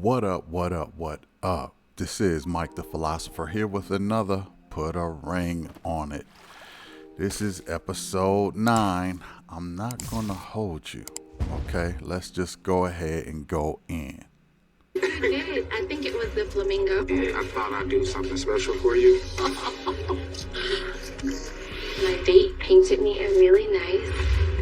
What up, what up, what up? This is Mike the Philosopher here with another Put a Ring on It. This is episode 9. I'm not gonna hold you, okay? Let's just go ahead and go in. You did. I think it was the flamingo. Yeah, I thought I'd do something special for you. My date painted me a really nice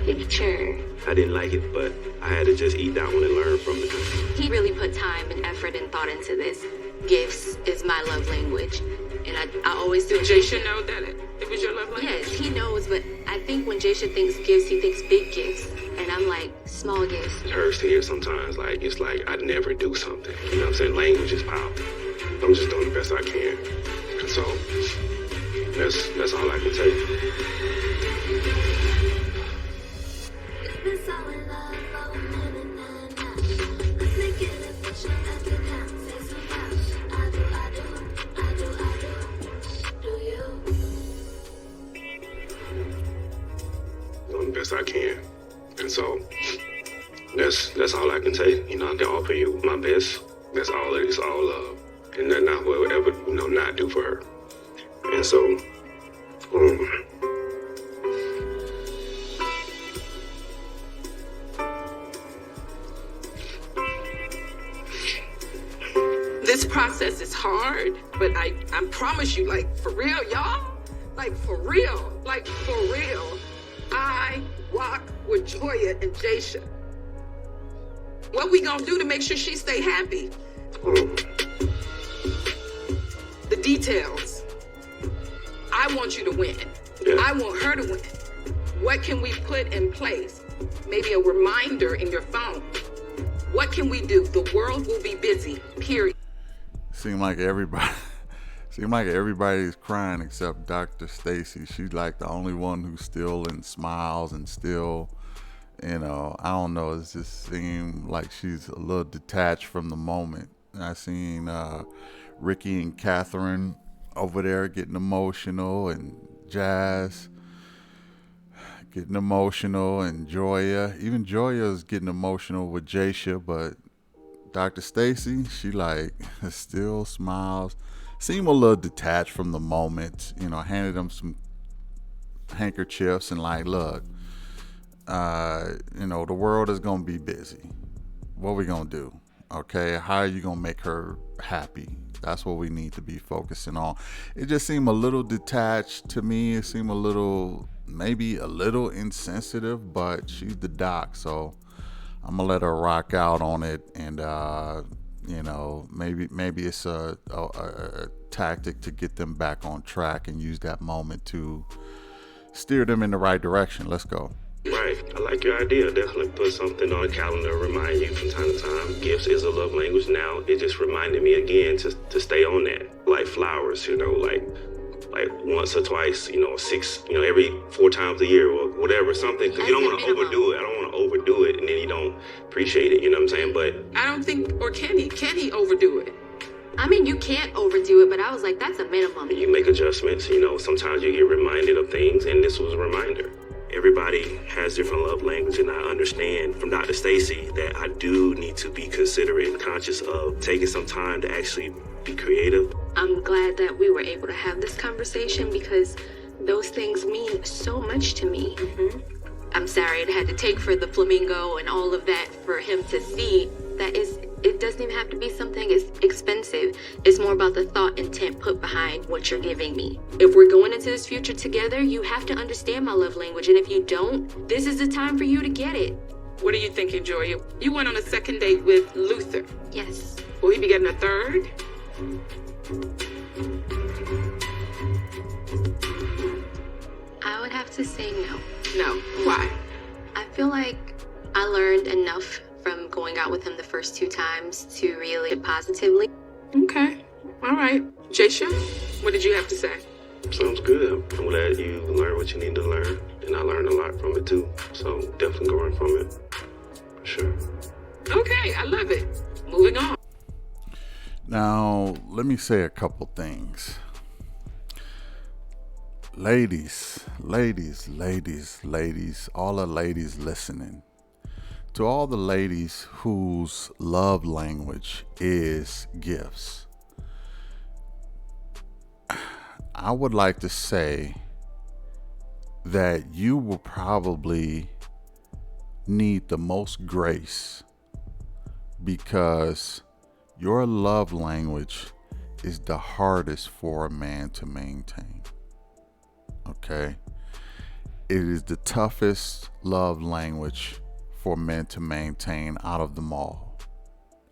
picture. I didn't like it, but I had to just eat that one and learn from it. He really put time and effort and thought into this. Gifts is my love language. And I always do. Jaysha know that it was your love language? Yes, he knows, but I think when Jaysha thinks gifts, he thinks big gifts. And I'm like, small gifts. It hurts to hear sometimes, it's like I never do something. You know what I'm saying? Language is powerful. I'm just doing the best I can. And so, that's all I can take. Doing the best I can. And so, that's all I can say. You know, I can offer you my best. That's all it is, all love. And then I will ever, not do for her. And so, This process is hard, but I promise you, for real, y'all, for real, I rock with Joya and Jaysha. What we gonna do to make sure she stay happy? The details. I want you to win. Yeah. I want her to win. What can we put in place? Maybe a reminder in your phone. What can we do? The world will be busy, period. Seem like everybody's crying except Dr. Stacy. She's like the only one who's still in smiles and still, I don't know. It just seemed like she's a little detached from the moment. I seen Ricky and Catherine over there getting emotional, and Jazz getting emotional, and Joya. Even Joya's getting emotional with Jaysha, but Dr. Stacy, she still smiles. Seemed a little detached from the moment. Handed them some handkerchiefs and look, the world is gonna be busy. What we gonna do? Okay, how are you gonna make her happy? That's what we need to be focusing on. It just seemed a little detached to me. It seemed maybe a little insensitive, but she's the doc, so I'm gonna let her rock out on it, and maybe it's a tactic to get them back on track and use that moment to steer them in the right direction. Let's go. Right. I like your idea. Definitely put something on the calendar, remind you from time to time. Gifts is a love language now. It just reminded me again to stay on that. Like flowers, like once or twice, 6, every 4 times a year or whatever, something. Because you don't want to overdo it. I don't want to overdo it and then you don't appreciate it, you know what I'm saying? But I don't think, or can he overdo it? I mean, you can't overdo it, but I was like, that's a minimum. you make adjustments, sometimes you get reminded of things, and this was a reminder. Everybody has different love language, and I understand from Dr. Stacy that I do need to be considerate and conscious of taking some time to actually be creative. I'm glad that we were able to have this conversation because those things mean so much to me. I'm sorry it had to take for the flamingo and all of that for him to see that it doesn't even have to be something as expensive. It's more about the thought intent put behind what you're giving me. If we're going into this future together, you have to understand my love language. And if you don't, this is the time for you to get it. What are you thinking, Joya? You went on a second date with Luther. Yes. Will he be getting a third? I would have to say no. No. Why? I feel like I learned enough from going out with him the first 2 times to really positively. Okay. All right. Jaysha, what did you have to say? Sounds good. I'm glad you learned what you need to learn, and I learned a lot from it too. So definitely growing from it, for sure. Okay, I love it. Moving on. Now, let me say a couple things. Ladies, all the ladies listening. to all the ladies whose love language is gifts, I would like to say that you will probably need the most grace, because your love language is the hardest for a man to maintain. Okay? It is the toughest love language for men to maintain out of them all.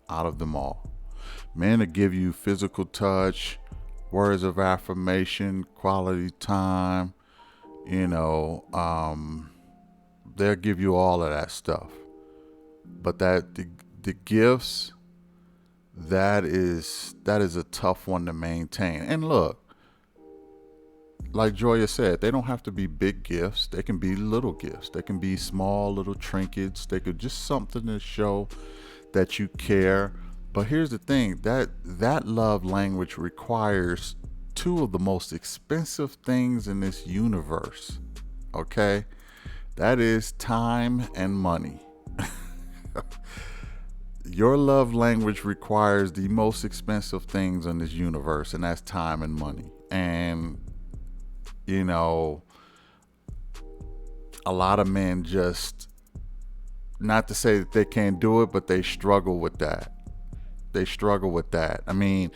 Out of them all. Men will give you physical touch, words of affirmation, quality time, they'll give you all of that stuff. But the gifts, that is a tough one to maintain. And look, like Joya said, they don't have to be big gifts. They can be little gifts. They can be small little trinkets. They could just something to show that you care. But here's the thing, that love language requires two of the most expensive things in this universe. Okay? That is time and money. Your love language requires the most expensive things in this universe, and that's time and money. And a lot of men just, not to say that they can't do it, but they struggle with that. I mean,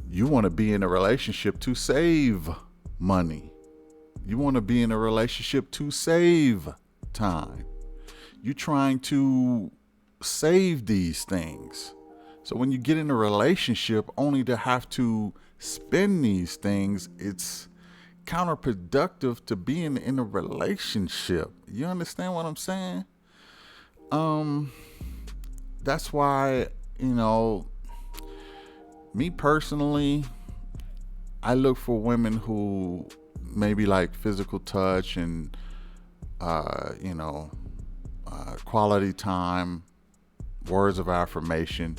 you want to be in a relationship to save money. You want to be in a relationship to save time. You're trying to save these things. So when you get in a relationship only to have to spend these things, it's counterproductive to being in a relationship. You understand what I'm saying? That's why, me personally, I look for women who maybe like physical touch and quality time, words of affirmation.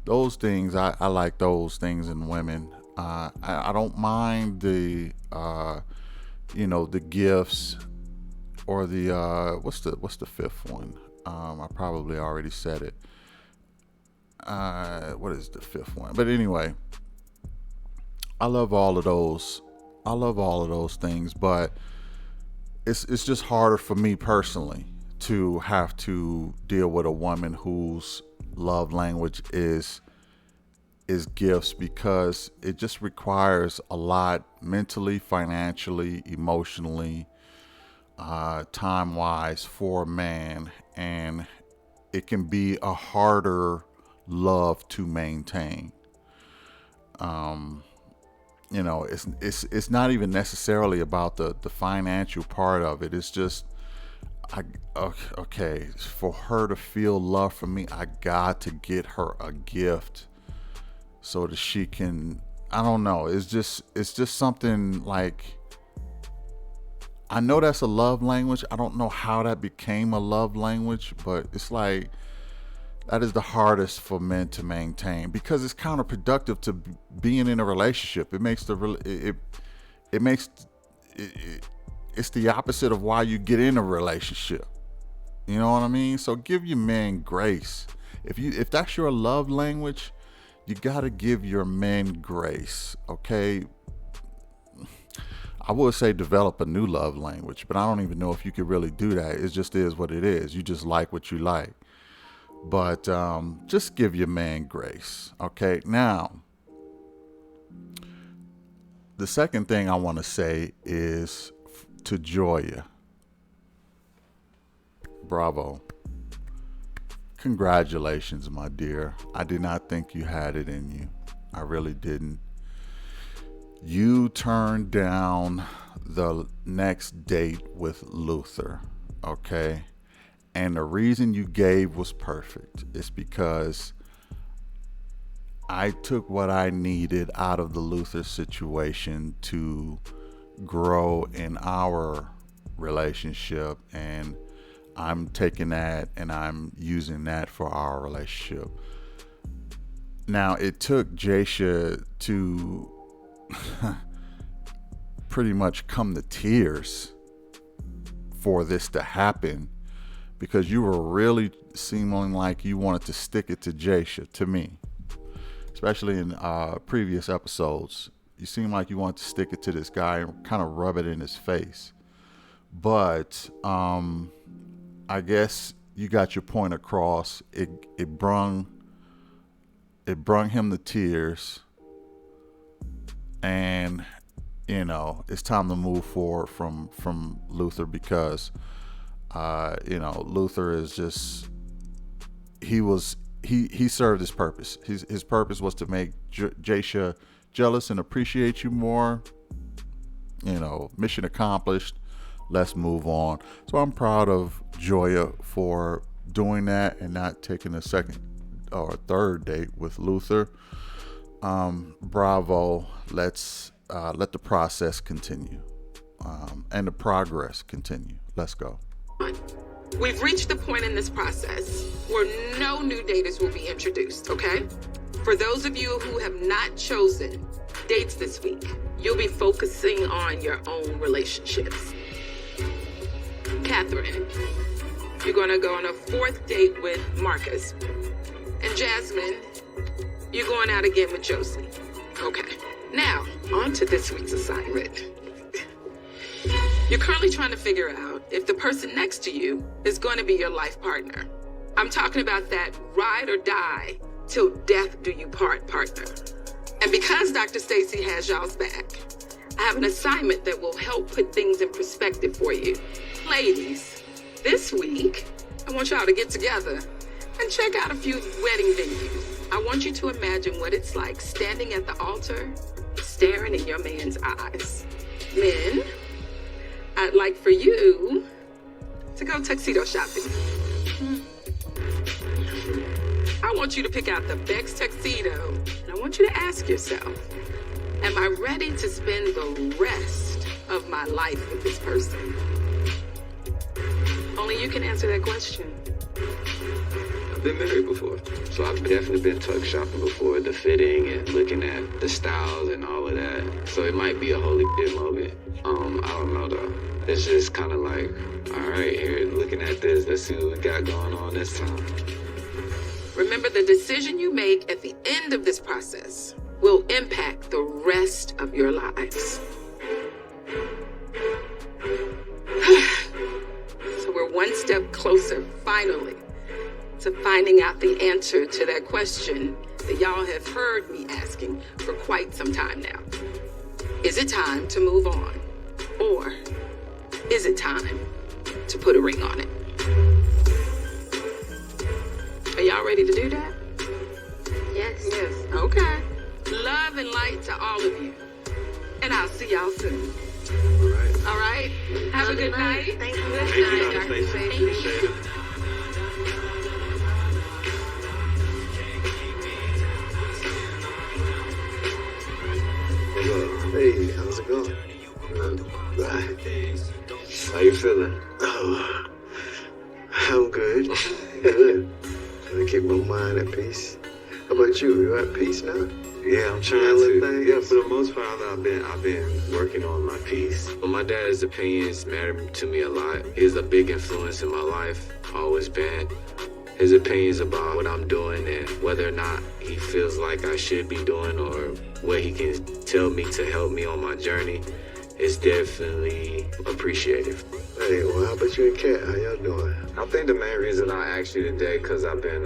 Those things, I like those things in women. I don't mind the gifts or the what's the fifth one? I probably already said it. What is the fifth one? But anyway, I love all of those. I love all of those things, but it's just harder for me personally to have to deal with a woman whose love language is gifts, because it just requires a lot mentally, financially, emotionally, time-wise for a man, and it can be a harder love to maintain. It's not even necessarily about the financial part of it. It's just, okay, for her to feel love from me, I got to get her a gift so that she can, I don't know. It's just something like, I know that's a love language. I don't know how that became a love language, but it's like, that is the hardest for men to maintain, because it's counterproductive to being in a relationship. It's the opposite of why you get in a relationship. You know what I mean? So give your men grace. If that's your love language, you gotta give your men grace. Okay. I would say develop a new love language, but I don't even know if you could really do that. It just is what it is. You just like what you like. But just give your man grace. Okay. Now, the second thing I want to say is to Joya. Bravo. Congratulations, my dear. I did not think you had it in you. I really didn't. You turned down the next date with Luther. Okay. And the reason you gave was perfect. It's because I took what I needed out of the Luther situation to grow in our relationship, and I'm taking that and I'm using that for our relationship. Now, it took Jasha to pretty much come to tears for this to happen, because you were really seeming like you wanted to stick it to Jasha, to me, especially in previous episodes. You seem like you want to stick it to this guy and kind of rub it in his face. But I guess you got your point across. It brung him to tears, and it's time to move forward from Luther, because Luther is just he served his purpose. His purpose was to make Jasha jealous and appreciate you more. Mission accomplished. Let's move on. So I'm proud of Joya for doing that and not taking a second or a third date with Luther. Bravo. Let's let the process continue, and the progress continue. Let's go. We've reached the point in this process where no new daters will be introduced, okay? For those of you who have not chosen dates this week, you'll be focusing on your own relationships. Catherine, you're gonna go on a 4th date with Marcus. And Jasmine, you're going out again with Josie. Okay, now, on to this week's assignment. You're currently trying to figure out if the person next to you is going to be your life partner. I'm talking about that ride or die till death do you part partner. And because Dr. Stacy has y'all's back, I have an assignment that will help put things in perspective for you. Ladies, this week, I want y'all to get together and check out a few wedding venues. I want you to imagine what it's like standing at the altar, staring in your man's eyes. Men, I'd like for you to go tuxedo shopping. I want you to pick out the best tuxedo, and I want you to ask yourself, am I ready to spend the rest of my life with this person? Only you can answer that question. I've been married before, so I've definitely been tux shopping before, the fitting and looking at the styles and all of that. So it might be a holy moment. I don't know though. It's just kind of like, all right, here, looking at this, let's see what we got going on this time. Remember, the decision you make at the end of this process will impact the rest of your lives. So we're one step closer, finally, to finding out the answer to that question that y'all have heard me asking for quite some time now. Is it time to move on? Or is it time to put a ring on it? Are y'all ready to do that? Yes. Yes. Okay. Love and light to all of you. And I'll see y'all soon. All right. All right? Have a good night. Thank you. Good Thank you, night, Dr. Dr. Stacy. Stacy. Appreciate it. Hello. Hey, how's it going? Bye. How you feeling? Oh, I'm good. Good. Trying to keep my mind at peace. How about you? You at peace now? Yeah, I'm trying Handling to. things? Yeah, for the most part, I've been working on my peace. But my dad's opinions matter to me a lot. He's a big influence in my life, always been. His opinions about what I'm doing and whether or not he feels like I should be doing or what he can tell me to help me on my journey is definitely appreciated. Hey, well, how about you and Kat? How y'all doing? I think the main reason I asked you today because I've been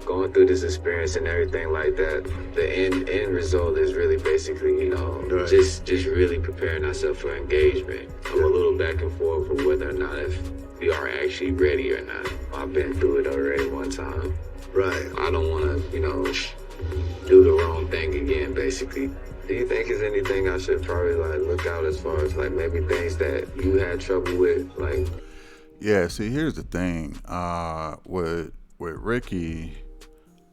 going through this experience and everything like that. The end result is really basically, Right. just really preparing ourselves for engagement. I'm a little back and forth for whether or not if we are actually ready or not. I've been through it already one time. Right. I don't want to, do the wrong thing again, basically. Do you think there's anything I should probably look out as far as maybe things that you had trouble with, Yeah, see, here's the thing. With Ricky,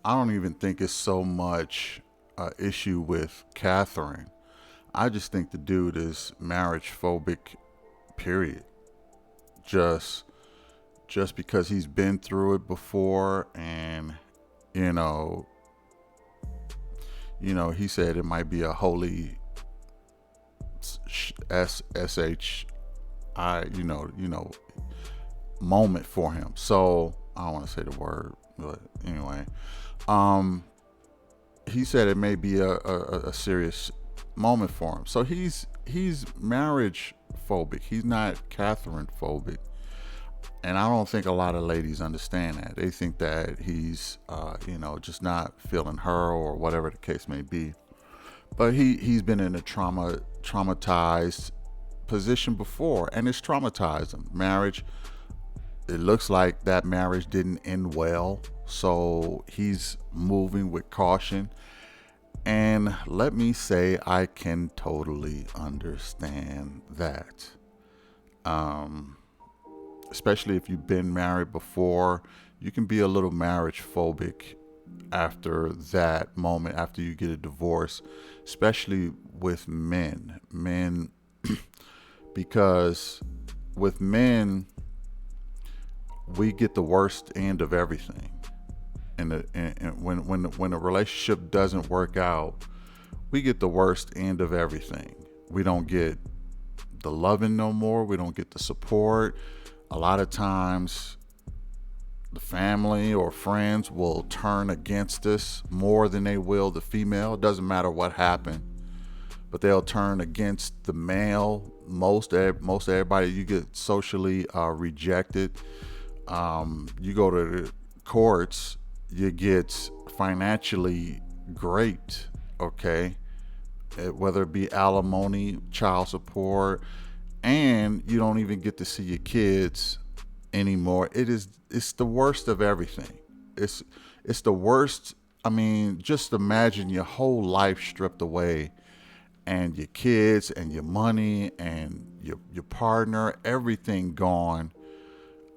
I don't even think it's so much an issue with Catherine. I just think the dude is marriage phobic, period. Just because he's been through it before, and he said it might be a holy SHI, moment for him. So I don't want to say the word, but anyway, he said it may be a serious moment for him. So he's marriage phobic. He's not Catherine phobic. And I don't think a lot of ladies understand that. They think that he's, just not feeling her or whatever the case may be. But he's been in a traumatized position before, and it's traumatized him. Marriage, it looks like that marriage didn't end well. So he's moving with caution. And let me say, I can totally understand that. Especially if you've been married before, you can be a little marriage phobic after that moment, after you get a divorce, especially with men, because with men, we get the worst end of everything. And when a relationship doesn't work out, we get the worst end of everything. We don't get the loving no more. We don't get the support. A lot of times the family or friends will turn against us more than they will the female. It doesn't matter what happened, but they'll turn against the male. Most everybody, you get socially rejected. You go to the courts, you get financially great, okay? Whether it be alimony, child support, and you don't even get to see your kids anymore. It's the worst of everything. It's the worst. I mean, just imagine your whole life stripped away, and your kids and your money and your partner, everything gone.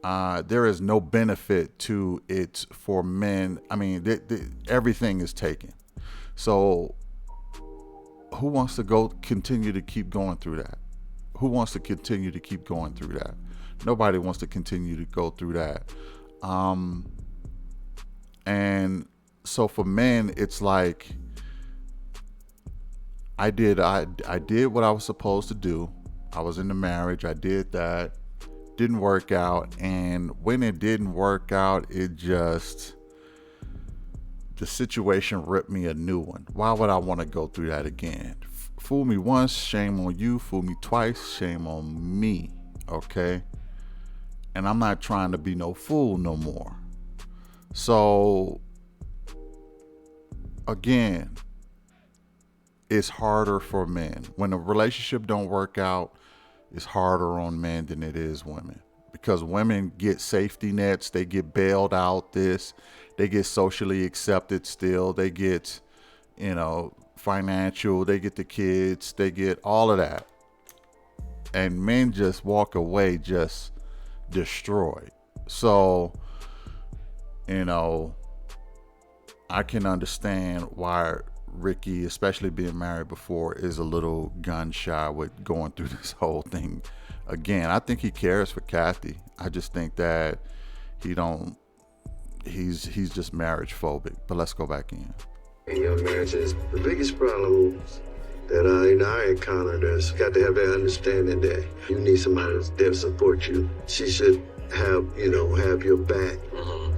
There is no benefit to it for men. I mean, everything is taken. So who wants to continue to keep going through that? Who wants to continue to keep going through that? Nobody wants to continue to go through that. And so for men, it's like I did what I was supposed to do. I was in the marriage. I did that. Didn't work out. And when it didn't work out, the situation ripped me a new one. Why would I want to go through that again? Fool me once, shame on you. Fool me twice, shame on me. Okay? And I'm not trying to be no fool no more. So, again, it's harder for men. When a relationship don't work out, it's harder on men than it is women. Because women get safety nets, they get bailed out they get socially accepted still, they get, financial, they get the kids, they get all of that. And men just walk away just destroyed. So, I can understand why Ricky, especially being married before, is a little gun shy with going through this whole thing again. I think he cares for Kathy. I just think that he's just marriage phobic. But let's go back in. In your marriages, the biggest problem that I encountered is got to have that understanding that you need somebody that's there to support you. She should have your back.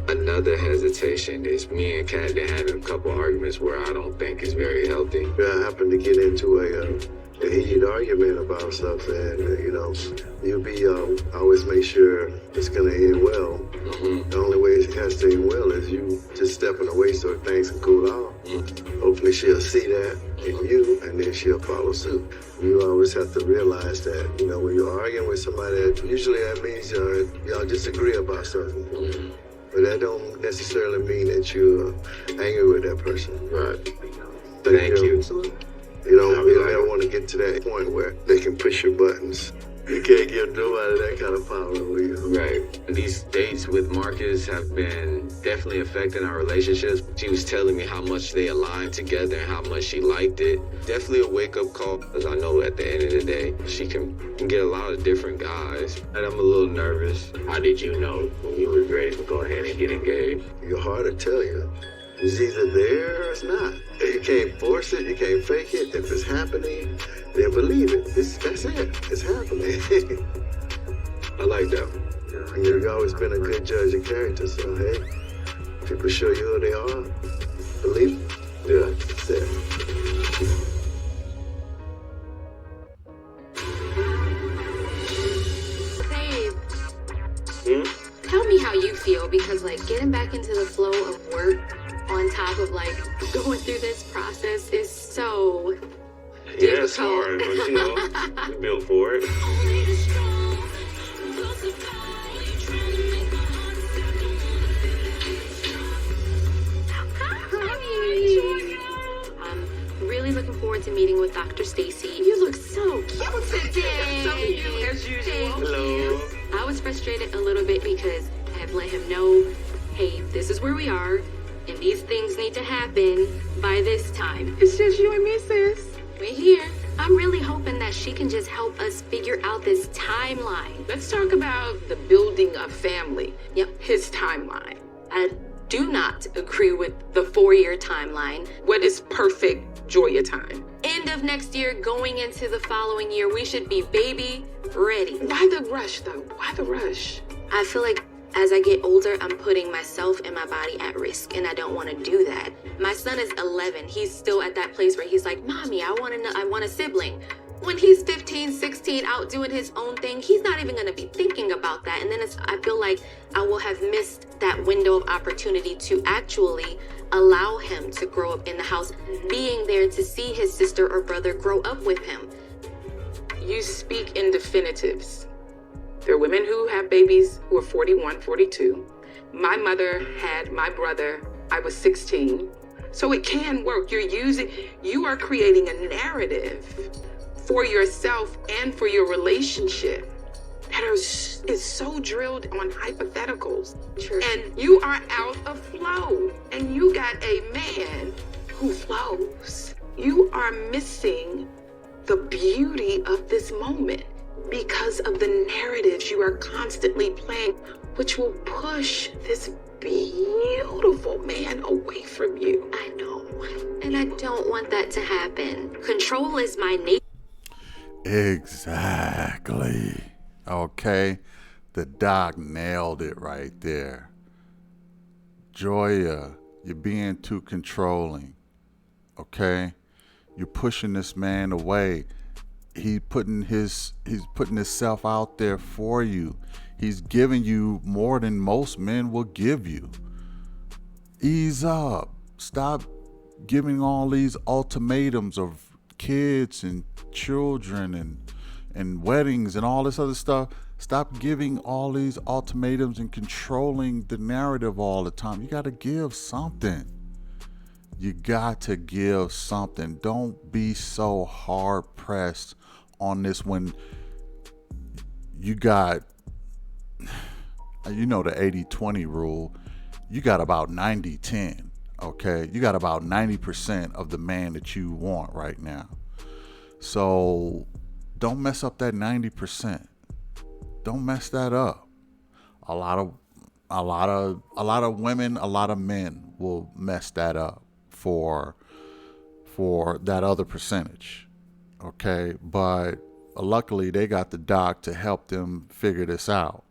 Another hesitation is me and Kat been having a couple arguments where I don't think is very healthy. I happened to get into a heated argument about something, you'll be always make sure it's gonna end well. The only way it has to end well is you just stepping away so things can cool off. Hopefully she'll see that in you, and then she'll follow suit. You always have to realize that, when you're arguing with somebody, usually that means y'all disagree about something. But that don't necessarily mean that you're angry with that person. Right. Thank you. You don't want to get to that point where they can push your buttons. You can't give nobody that kind of power over you. Right. These dates with Marcus have been definitely affecting our relationships. She was telling me how much they aligned together and how much she liked it. Definitely a wake-up call, because I know at the end of the day, she can get a lot of different guys. And I'm a little nervous. How did you know when you were ready to go ahead and get engaged? It's hard to tell you. It's either there or it's not. You can't force it, you can't fake it. If it's happening, then believe it. That's it. It's happening. I like that. And you've always been a good judge of character, so hey, people show you who they are. Believe it? Yeah, that's it. Babe, tell me how you feel, because like getting back into the flow of work on top of like going through this process is so Yeah, it's hard, but you know, we built for it. I'm really looking forward to meeting with Dr. Stacy. You look so cute today. So you as usual. Hello. I was frustrated a little bit because I have let him know, hey, this is where we are, and these things need to happen by this time. It's just you and me, sis. We're here. I'm really hoping that she can just help us figure out this timeline. Let's talk about the building of family. Yep. His timeline. I do not agree with the 4-year timeline. What is perfect Joya time? End of next year, going into the following year, we should be baby ready. Why the rush, though? Why the rush? I feel like as I get older, I'm putting myself and my body at risk, and I don't want to do that. My son is 11. He's still at that place where he's like, Mommy, I want a sibling. When he's 15, 16, out doing his own thing, he's not even going to be thinking about that. And then I feel like I will have missed that window of opportunity to actually allow him to grow up in the house, being there to see his sister or brother grow up with him. You speak in definitives. There are women who have babies who are 41, 42. My mother had my brother, I was 16. So it can work. You are creating a narrative for yourself and for your relationship that is so drilled on hypotheticals. True. And you are out of flow. And you got a man who flows. You are missing the beauty of this moment because of the narratives you are constantly playing, which will push this beautiful man away from you. I know. And I don't want that to happen. Control is my nature. Exactly. Okay. The doc nailed it right there. Joya, you're being too controlling. Okay? You're pushing this man away. He's putting himself out there for you. He's giving you more than most men will give you. Ease up. Stop giving all these ultimatums of kids and children and weddings and all this other stuff. Stop giving all these ultimatums and controlling the narrative all the time. You got to give something. You got to give something. Don't be so hard pressed on this when you got, you know, the 80-20 rule. You got about 90-10. Okay, you got about 90% of the man that you want right now. So don't mess up that 90%. Don't mess that up. A lot of women, a lot of men will mess that up for that other percentage. Okay, but luckily they got the doc to help them figure this out.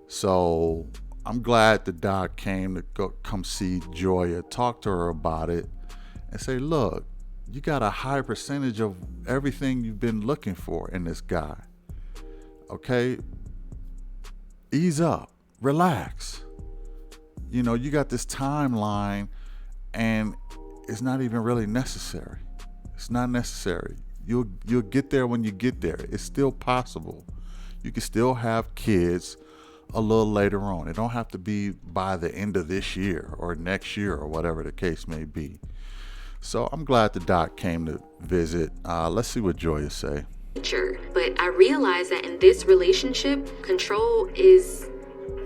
So I'm glad the doc came to come see Joya, talk to her about it, and say, look, you got a high percentage of everything you've been looking for in this guy. Okay? Ease up. Relax. You know, you got this timeline, and it's not even really necessary. It's not necessary. You'll get there when you get there. It's still possible. You can still have kids a little later on. It don't have to be by the end of this year or next year or whatever the case may be. So I'm glad the doc came to visit. Let's see what Joya say. But I realize that in this relationship, control is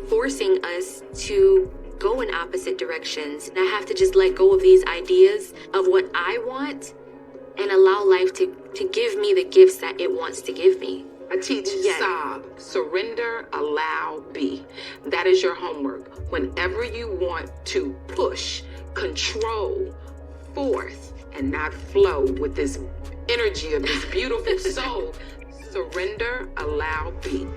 forcing us to go in opposite directions. And I have to just let go of these ideas of what I want and allow life to give me the gifts that it wants to give me. I teach SOB, surrender, allow, be. That is your homework. Whenever you want to push, control, force, and not flow with this energy of this beautiful soul, surrender, allow, be.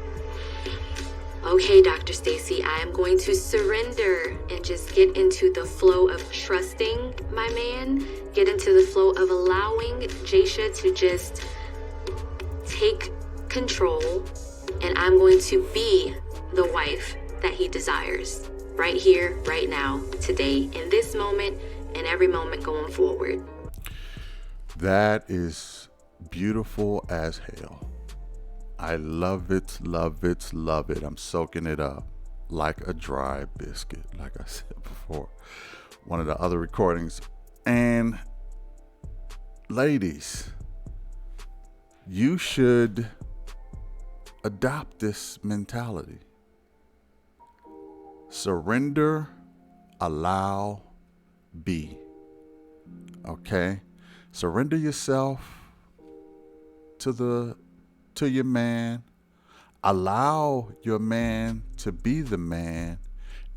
Okay, Dr. Stacy, I am going to surrender and just get into the flow of trusting my man, get into the flow of allowing Jaisha to just take control, and I'm going to be the wife that he desires right here, right now, today, in this moment, and every moment going forward. That is beautiful as hell. I love it, love it, love it. I'm soaking it up like a dry biscuit, like I said before, one of the other recordings. And ladies, you should adopt this mentality. Surrender, allow, be. Okay? Surrender yourself to your man. Allow your man to be the man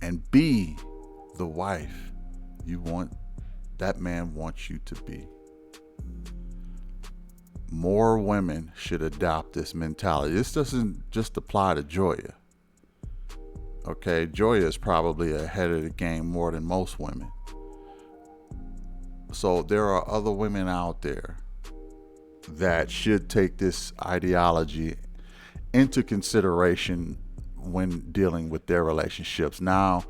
and be the wife that man wants you to be. More women should adopt this mentality. This doesn't just apply to Joya. Okay, Joya is probably ahead of the game more than most women. So there are other women out there that should take this ideology into consideration when dealing with their relationships. Now,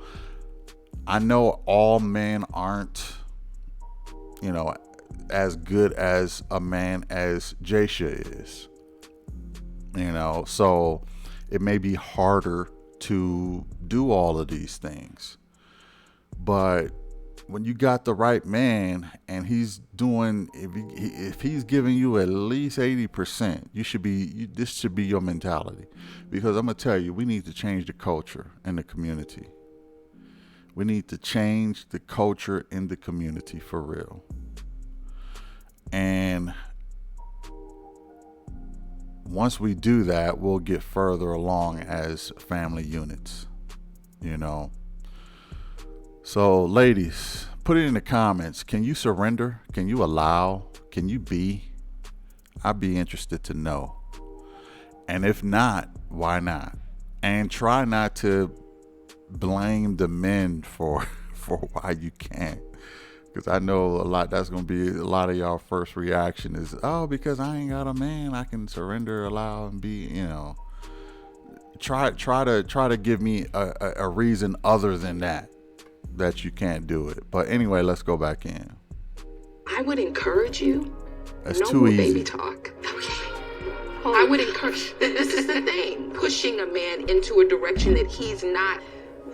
I know all men aren't, as good as a man as Jaisha is, so it may be harder to do all of these things. But when you got the right man and he's doing, if he's giving you at least 80%, this should be your mentality. Because I'm gonna tell you, we need to change the culture in the community. We need to change the culture in the community for real. And once we do that, we'll get further along as family units, So ladies, put it in the comments. Can you surrender? Can you allow? Can you be? I'd be interested to know. And if not, why not? And try not to blame the men for why you can't. Because I know that's going to be a lot of y'all first reaction is, oh, because I ain't got a man, I can surrender, allow, and be, Try to give me a reason other than that you can't do it. But anyway, let's go back in. I would encourage you. That's no too more easy. Baby talk. I would encourage. This is the thing. Pushing a man into a direction that he's not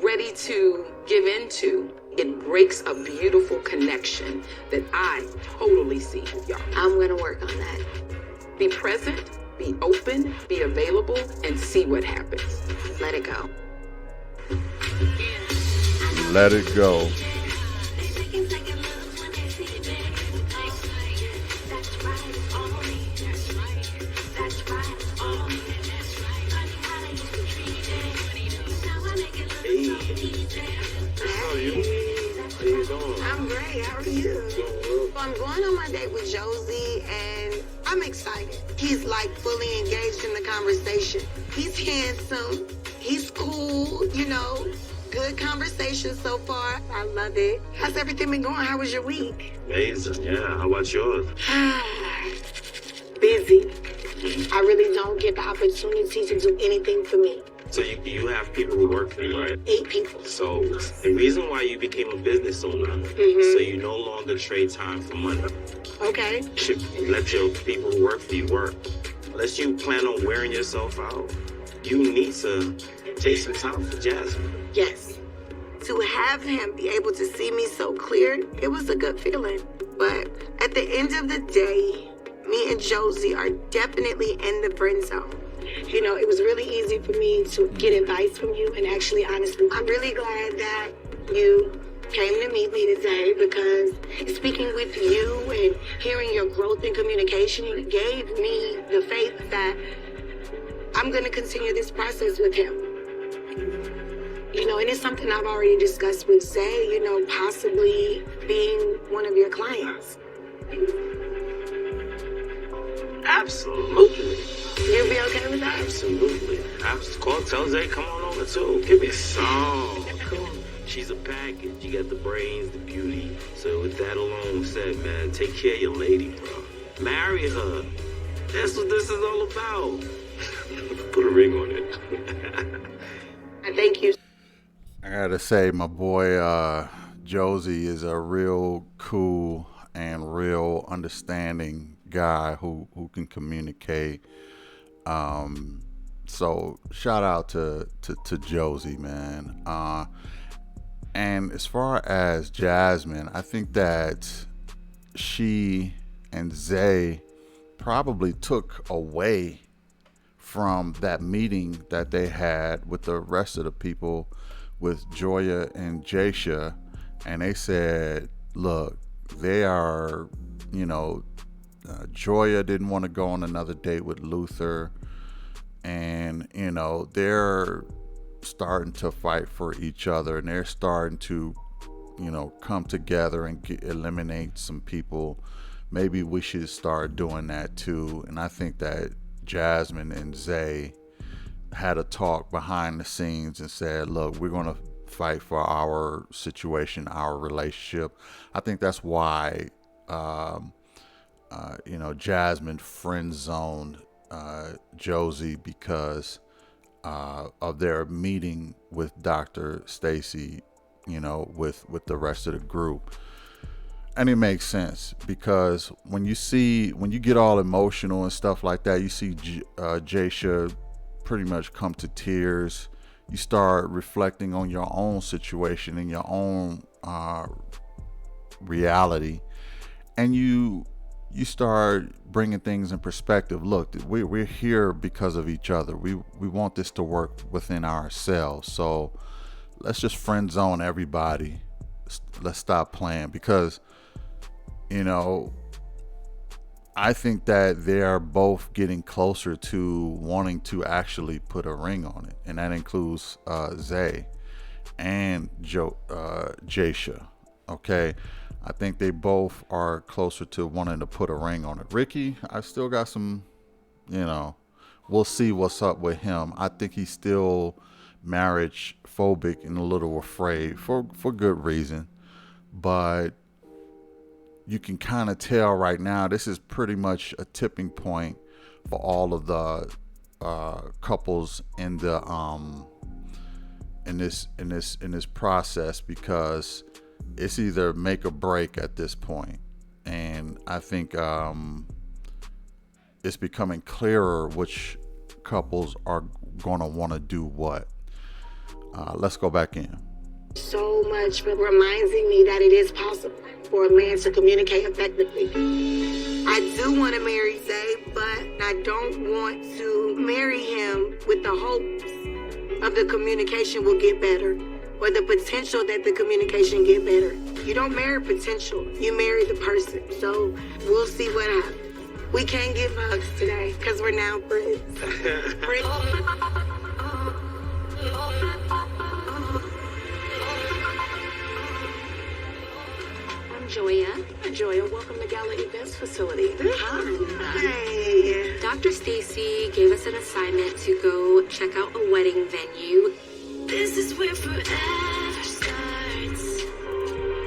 ready to give into. It breaks a beautiful connection that I totally see, y'all. I'm going to work on that. Be present, be open, be available, and see what happens. Let it go. Let it go. I'm great. How are you? I'm going on my date with Josie, and I'm excited. He's like fully engaged in the conversation. He's handsome. He's cool, Good conversation so far. I love it. How's everything been going? How was your week? Amazing. Yeah. How about yours? Busy. I really don't get the opportunity to do anything for me. So you have people who work for you, right? 8 people. So the reason why you became a business owner, so you no longer trade time for money. Okay. You should let your people who work for you work. Unless you plan on wearing yourself out, you need to take some time for Jasmine. Yes. To have him be able to see me so clear, it was a good feeling. But at the end of the day, me and Josie are definitely in the friend zone. It was really easy for me to get advice from you, and actually, honestly, I'm really glad that you came to meet me today, because speaking with you and hearing your growth in communication, it gave me the faith that I'm going to continue this process with him. And it's something I've already discussed with Zay, possibly being one of your clients. Absolutely. You'll be okay with that? Absolutely. Call, tell Zay, come on over too. Give me some. Come on. She's a package. You got the brains, the beauty. So with that alone said, man, take care of your lady, bro. Marry her. That's what this is all about. Put a ring on it. I thank you. I gotta say, my boy Josie is a real cool and real understanding guy who can communicate. So shout out to Josie, man. And as far as Jasmine, I think that she and Zay probably took away from that meeting that they had with the rest of the people, with Joya and Jasha, and they said, look, they are, Joya didn't want to go on another date with Luther, and they're starting to fight for each other, and they're starting to come together and eliminate some people. Maybe we should start doing that too. And I think that Jasmine and Zay had a talk behind the scenes and said, look, we're going to fight for our situation, our relationship. I think that's why Jasmine friend zoned Josie, because of their meeting with Dr. Stacy, with the rest of the group. And it makes sense, because when you get all emotional and stuff like that, you see Jasha pretty much come to tears. You start reflecting on your own situation and your own reality, and you start bringing things in perspective. Look, we're here because of each other. We want this to work within ourselves. So let's just friend zone everybody. Let's stop playing, because I think that they are both getting closer to wanting to actually put a ring on it, and that includes Zay and Jasha. Okay, I think they both are closer to wanting to put a ring on it. Ricky, I still got some, we'll see what's up with him. I think he's still marriage phobic and a little afraid for good reason, but you can kind of tell right now this is pretty much a tipping point for all of the couples in the in this process, because it's either make or break at this point. And I think it's becoming clearer which couples are going to want to do what. Let's go back in. So much for reminding me that it is possible for a man to communicate effectively. I do want to marry Zay, but I don't want to marry him with the hopes of the communication will get better, or the potential that the communication get better. You don't marry potential, you marry the person. So we'll see what happens. We can't give hugs today because we're now friends. Joya. Joya, welcome to Gala Events Facility. Hi. Dr. Stacy gave us an assignment to go check out a wedding venue. This is where forever starts.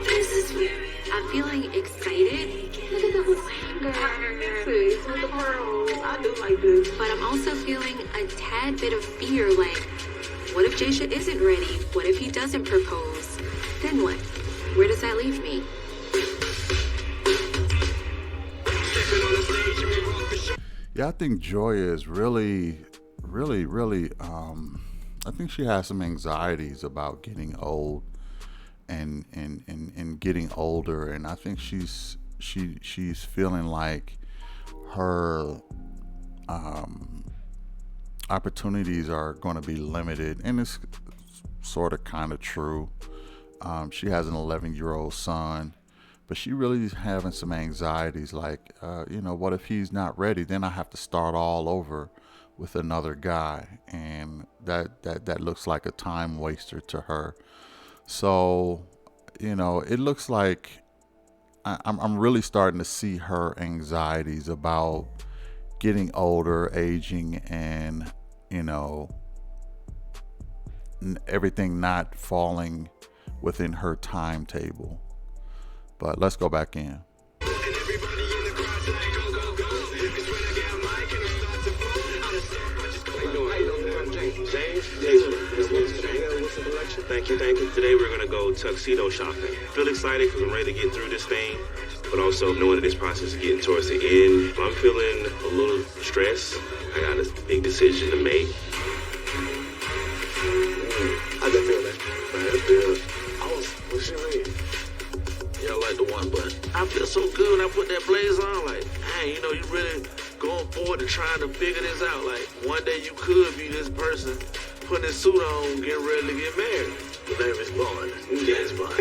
This is where I'm feeling excited. Look at the little hanger. With the pearls. I do like this. But I'm also feeling a tad bit of fear, like, what if Jasha isn't ready? What if he doesn't propose? Then what? Where does that leave me? Yeah, I think Joya is really, I think she has some anxieties about getting old and getting older, and I think she's feeling like her opportunities are going to be limited, and it's sort of kind of true. She has an 11-year-old son, but she really is having some anxieties, like, what if he's not ready? Then I have to start all over with another guy, and that looks like a time waster to her. So, it looks like I'm really starting to see her anxieties about, getting older, aging, and everything not falling within her timetable. But let's go back in. Thank you. Today we're gonna go tuxedo shopping. Feel excited because I'm ready to get through this thing, but also knowing that this process is getting towards the end, I'm feeling a little stressed. I got a big decision to make. I can feel that. What you mean? Yeah, I like the one, but I feel so good when I put that blazer on. Like, hey, you really going forward and trying to figure this out. Like, one day you could be this person, putting this suit on, getting ready to get married. The name is Bond. James Bond.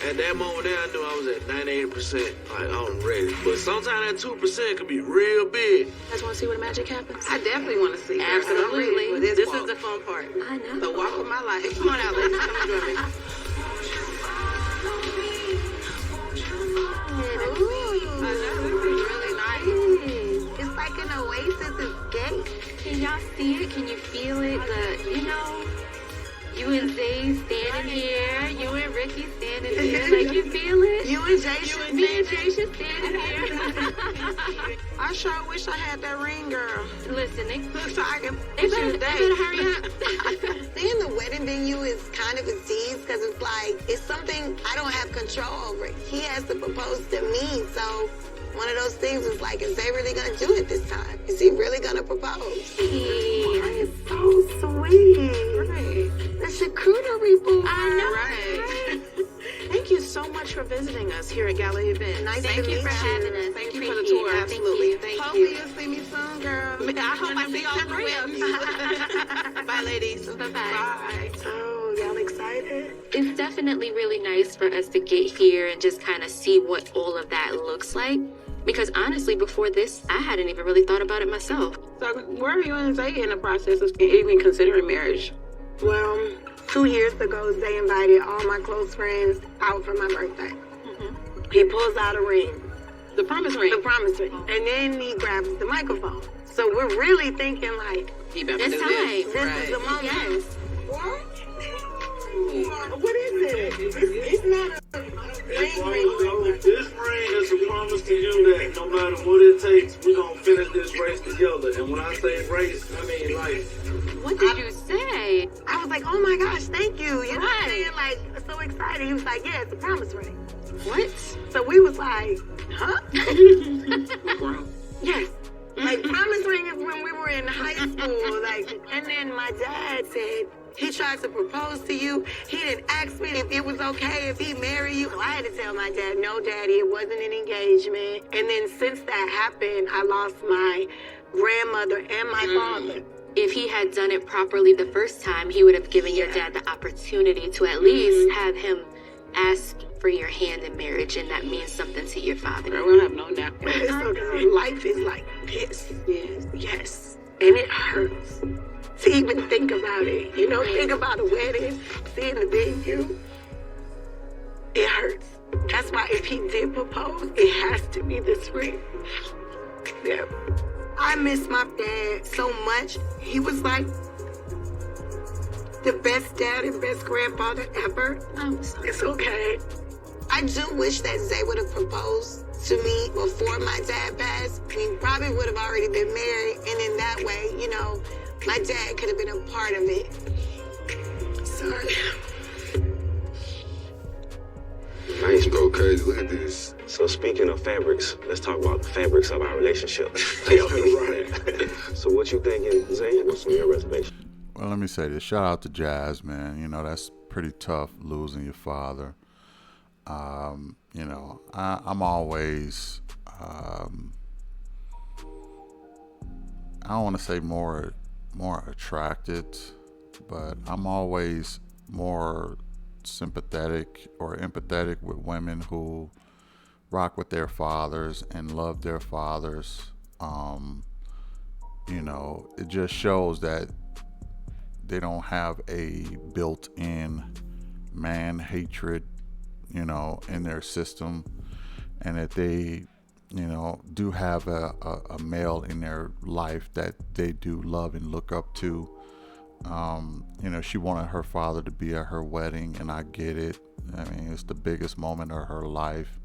At that moment there, I knew I was at 98%. Like, I'm ready. But sometimes that 2% could be real big. You guys want to see what magic happens? I definitely want to see. Absolutely. This is the fun part. I know. The walk of my life. Come on out, ladies. Come and join me. It's like an oasis escape. Can y'all see it? Can you feel it? You and Zay standing here, you and Ricky standing here. Like, you feel it? You and Jay should Me and Jay should standing here. I sure wish I had that ring, girl. Listen, they So I can They better hurry up. Seeing the wedding venue is kind of a tease because it's like, it's something I don't have control over. He has to propose to me, so one of those things is like, is they really gonna do it this time? Is he really gonna propose? That is so sweet. Right. The charcuterie board. I know. Right. Thank you so much for visiting us here at Gala Event. Nice Thank to you meet for having us. Thank We you for the appreciate tour. it. Absolutely. Thank you. Hopefully you'll see me soon, girl. I hope I see all three of you. Bye, ladies. Bye-bye. Bye. Oh, y'all excited? It's definitely really nice for us to get here and just kind of see what all of that looks like. Because honestly, before this, I hadn't even really thought about it myself. So, where are you and Zay in the process of even considering marriage? Well, 2 years ago, they invited all my close friends out for my birthday. He pulls out a ring. The promise ring. The promise ring. And then he grabs the microphone. So we're really thinking like, He better This do time. this. this is the moment. Yes. What? What is it? It's not a ring. This ring is a promise to you that no matter what it takes, we're going to finish this race together. And when I say race, I mean life. What did you say? I was like, oh my gosh, thank you. You know what I'm Right. saying? Like, so excited. He was like, yeah, it's a promise ring. What? So we was like, huh? Grown. Yes. Like, promise ring is when we were in high school. Like, and then my dad said, he tried to propose to you. He didn't ask me if it was okay if he married you. So I had to tell my dad, no, Daddy, it wasn't an engagement. And then since that happened, I lost my grandmother and my father. If he had done it properly the first time, he would have given your dad the opportunity to at least have him ask for your hand in marriage, and that means something to your father. Girl, we don't have no napkins. It's okay. Life is like this. Yes. Yes. And it hurts to even think about it. You know, think about a wedding, seeing the venue. It hurts. That's why if he did propose, it has to be this ring. Yeah. I miss my dad so much. He was like the best dad and best grandfather ever. I'm sorry. It's okay. I do wish that Zay would have proposed to me before my dad passed. We probably would have already been married, and in that way, you know, my dad could have been a part of it. Sorry. Nice, bro. Crazy. Look at this. So speaking of fabrics, let's talk about the fabrics of our relationship. Right. So what you thinking, Zay? What's on your reservation? Well, let me say this. Shout out to Jazz, man. You know, that's pretty tough losing your father. You know, I'm always, I don't want to say more attracted, but I'm always more sympathetic or empathetic with women who rock with their fathers and love their fathers. You know, it just shows that they don't have a built-in man hatred, you know, in their system, and that they do have a male in their life that they do love and look up to. She wanted her father to be at her wedding, and I get it. I mean, it's the biggest moment of her life.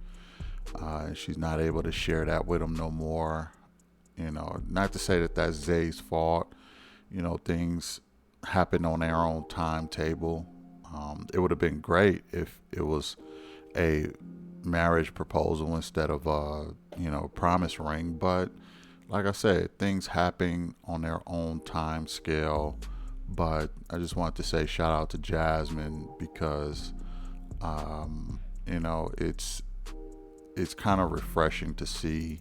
She's not able to share that with him no more. Not to say that that's Zay's fault. Things happen on their own timetable. It would have been great if it was a marriage proposal instead of a promise ring, but like I said, things happen on their own time scale. But I just wanted to say shout out to Jasmine because it's kind of refreshing to see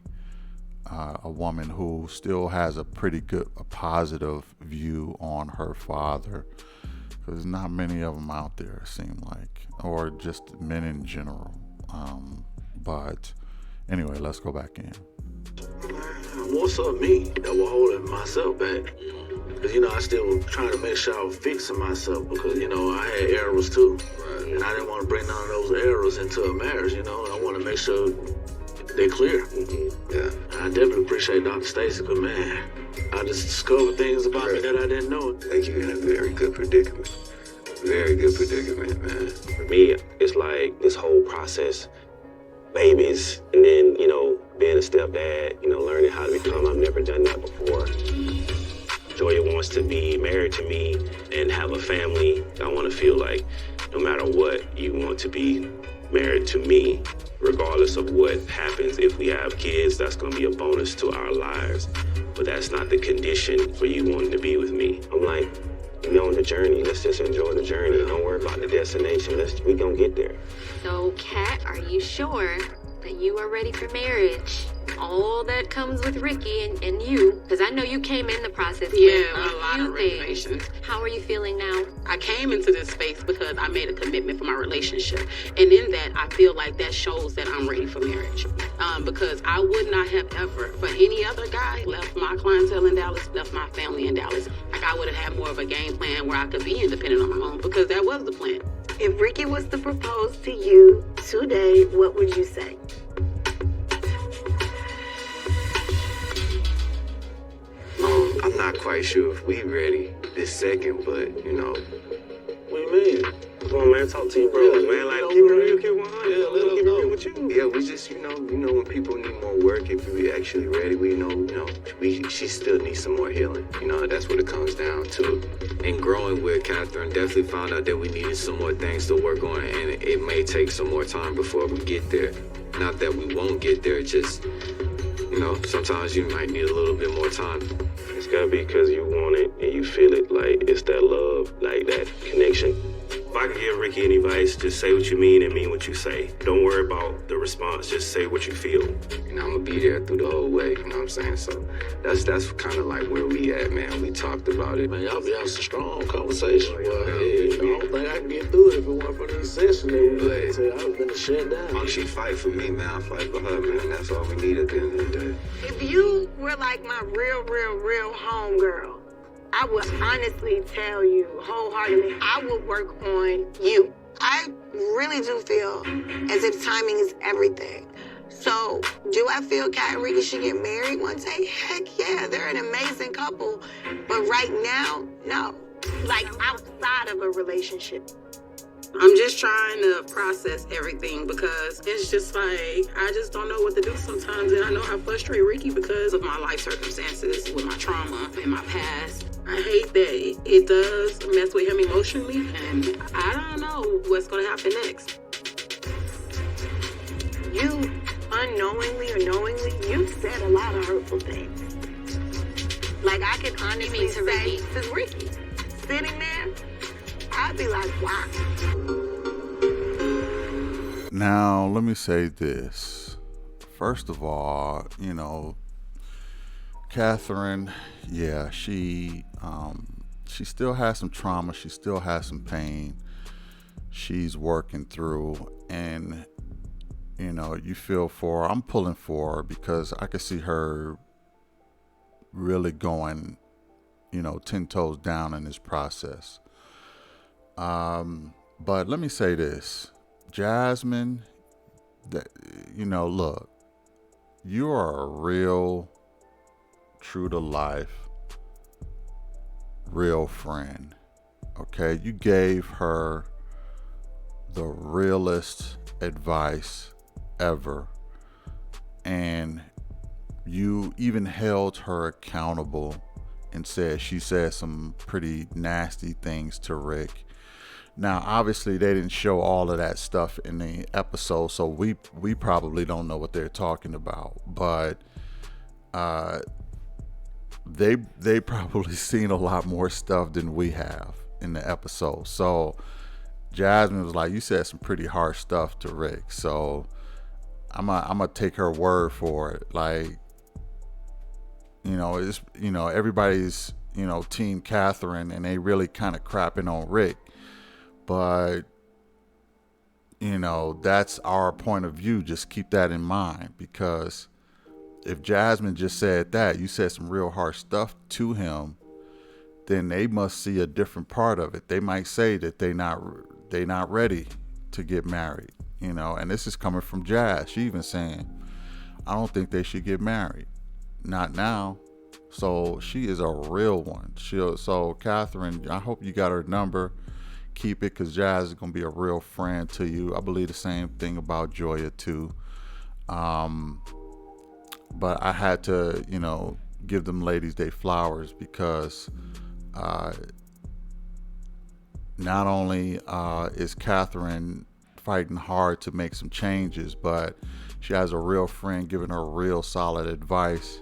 a woman who still has a positive view on her father, because there's not many of them out there, it seems like, or just men in general. But anyway, let's go back in. What's up, me that was holding myself back? Because, I still trying to make sure I was fixing myself because, I had errors too. Right. And I didn't want to bring none of those errors into a marriage, I want to make sure they're clear. Mm-hmm. Yeah. I definitely appreciate Dr. Stacy, but man, I just discovered things about me that I didn't know. I think you're in a very good predicament. Very good predicament, man. For me, it's like this whole process, babies, and then, being a stepdad, learning how to become. I've never done that before. Joya wants to be married to me and have a family. I want to feel like no matter what, you want to be married to me, regardless of what happens. If we have kids, that's going to be a bonus to our lives. But that's not the condition for you wanting to be with me. I'm like, on the journey. Let's just enjoy the journey. Don't worry about the destination. We gonna get there. So, Kat, are you sure that you are ready for marriage? All that comes with Ricky and you, because I know you came in the process with a lot of things. reservations. How are you feeling now? I came into this space because I made a commitment for my relationship. And in that, I feel like that shows that I'm ready for marriage. Because I would not have ever, for any other guy, left my clientele in Dallas, left my family in Dallas. Like, I would have had more of a game plan where I could be independent on my own, because that was the plan. If Ricky was to propose to you today, what would you say? I'm not quite sure if we ready this second, but What do you mean? Come on, man, talk to you, bro. Yeah, man, like, keep it real, keep it 100. Yeah, let us keep it know. real with you. yeah, we just, when people need more work, if we actually ready, we know, she still needs some more healing. That's what it comes down to. And growing with Catherine, definitely found out that we needed some more things to work on, and it may take some more time before we get there. Not that we won't get there, just, sometimes you might need a little bit more time. It's gotta be because you want it and you feel it. Like, it's that love, like that connection. If I could give Ricky any advice, just say what you mean and mean what you say. Don't worry about the response. Just say what you feel. I'm gonna be there through the whole way, you know what I'm saying? So that's kind of like where we at, man. We talked about it. Man, y'all be having some strong conversation. Well, I don't think I can get through it if it weren't for these sessions that we went to. I was gonna shut down. She fight for me, man. I fight for her, man. That's all we need at the end of the day. If you were like my real homegirl, I would honestly tell you wholeheartedly, I would work on you. I really do feel as if timing is everything. So, do I feel Kat and Ricky should get married one day? Heck yeah, they're an amazing couple. But right now, no. Like, outside of a relationship. I'm just trying to process everything because it's just like, I just don't know what to do sometimes. And I know how frustrated Ricky because of my life circumstances with my trauma and my past. I hate that it does mess with him emotionally, and I don't know what's going to happen next. You, unknowingly or knowingly, you've said a lot of hurtful things. Like, I can honestly say Ricky? to Ricky, sitting there, I'd be like, wow. Now, let me say this. First of all, Catherine, yeah, she still has some trauma. She still has some pain she's working through. And, you feel for her. I'm pulling for her because I could see her really going, 10 toes down in this process. But let me say this, Jasmine, that, look, you are a real, true to life, real friend. Okay, you gave her the realest advice ever, and you even held her accountable and she said some pretty nasty things to Rick. Now, obviously, they didn't show all of that stuff in the episode, so we probably don't know what they're talking about. But they probably seen a lot more stuff than we have in the episode. So Jasmine was like, "You said some pretty harsh stuff to Rick." So I'm gonna take her word for it. Like, it's everybody's team Catherine, and they really kind of crapping on Rick. But, that's our point of view. Just keep that in mind, because if Jasmine just said that, you said some real harsh stuff to him, then they must see a different part of it. They might say that they not ready to get married, and this is coming from Jazz. She even saying, I don't think they should get married. Not now. So she is a real one. So Catherine, I hope you got her number. Keep it, because Jazz is going to be a real friend to you. I believe the same thing about Joya too. But I had to, give them ladies their flowers, because not only is Catherine fighting hard to make some changes, but she has a real friend giving her real solid advice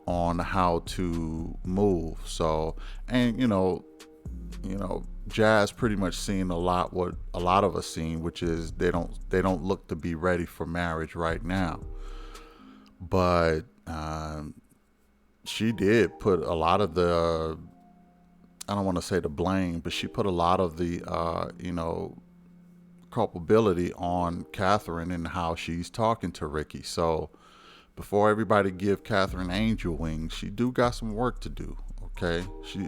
on how to move. So, and Jazz pretty much seen a lot what a lot of us seen, which is they don't look to be ready for marriage right now. But she did put a lot of the, I don't want to say the blame, but she put a lot of the culpability on Catherine and how she's talking to Ricky. So before everybody give Catherine angel wings, she do got some work to do. Okay,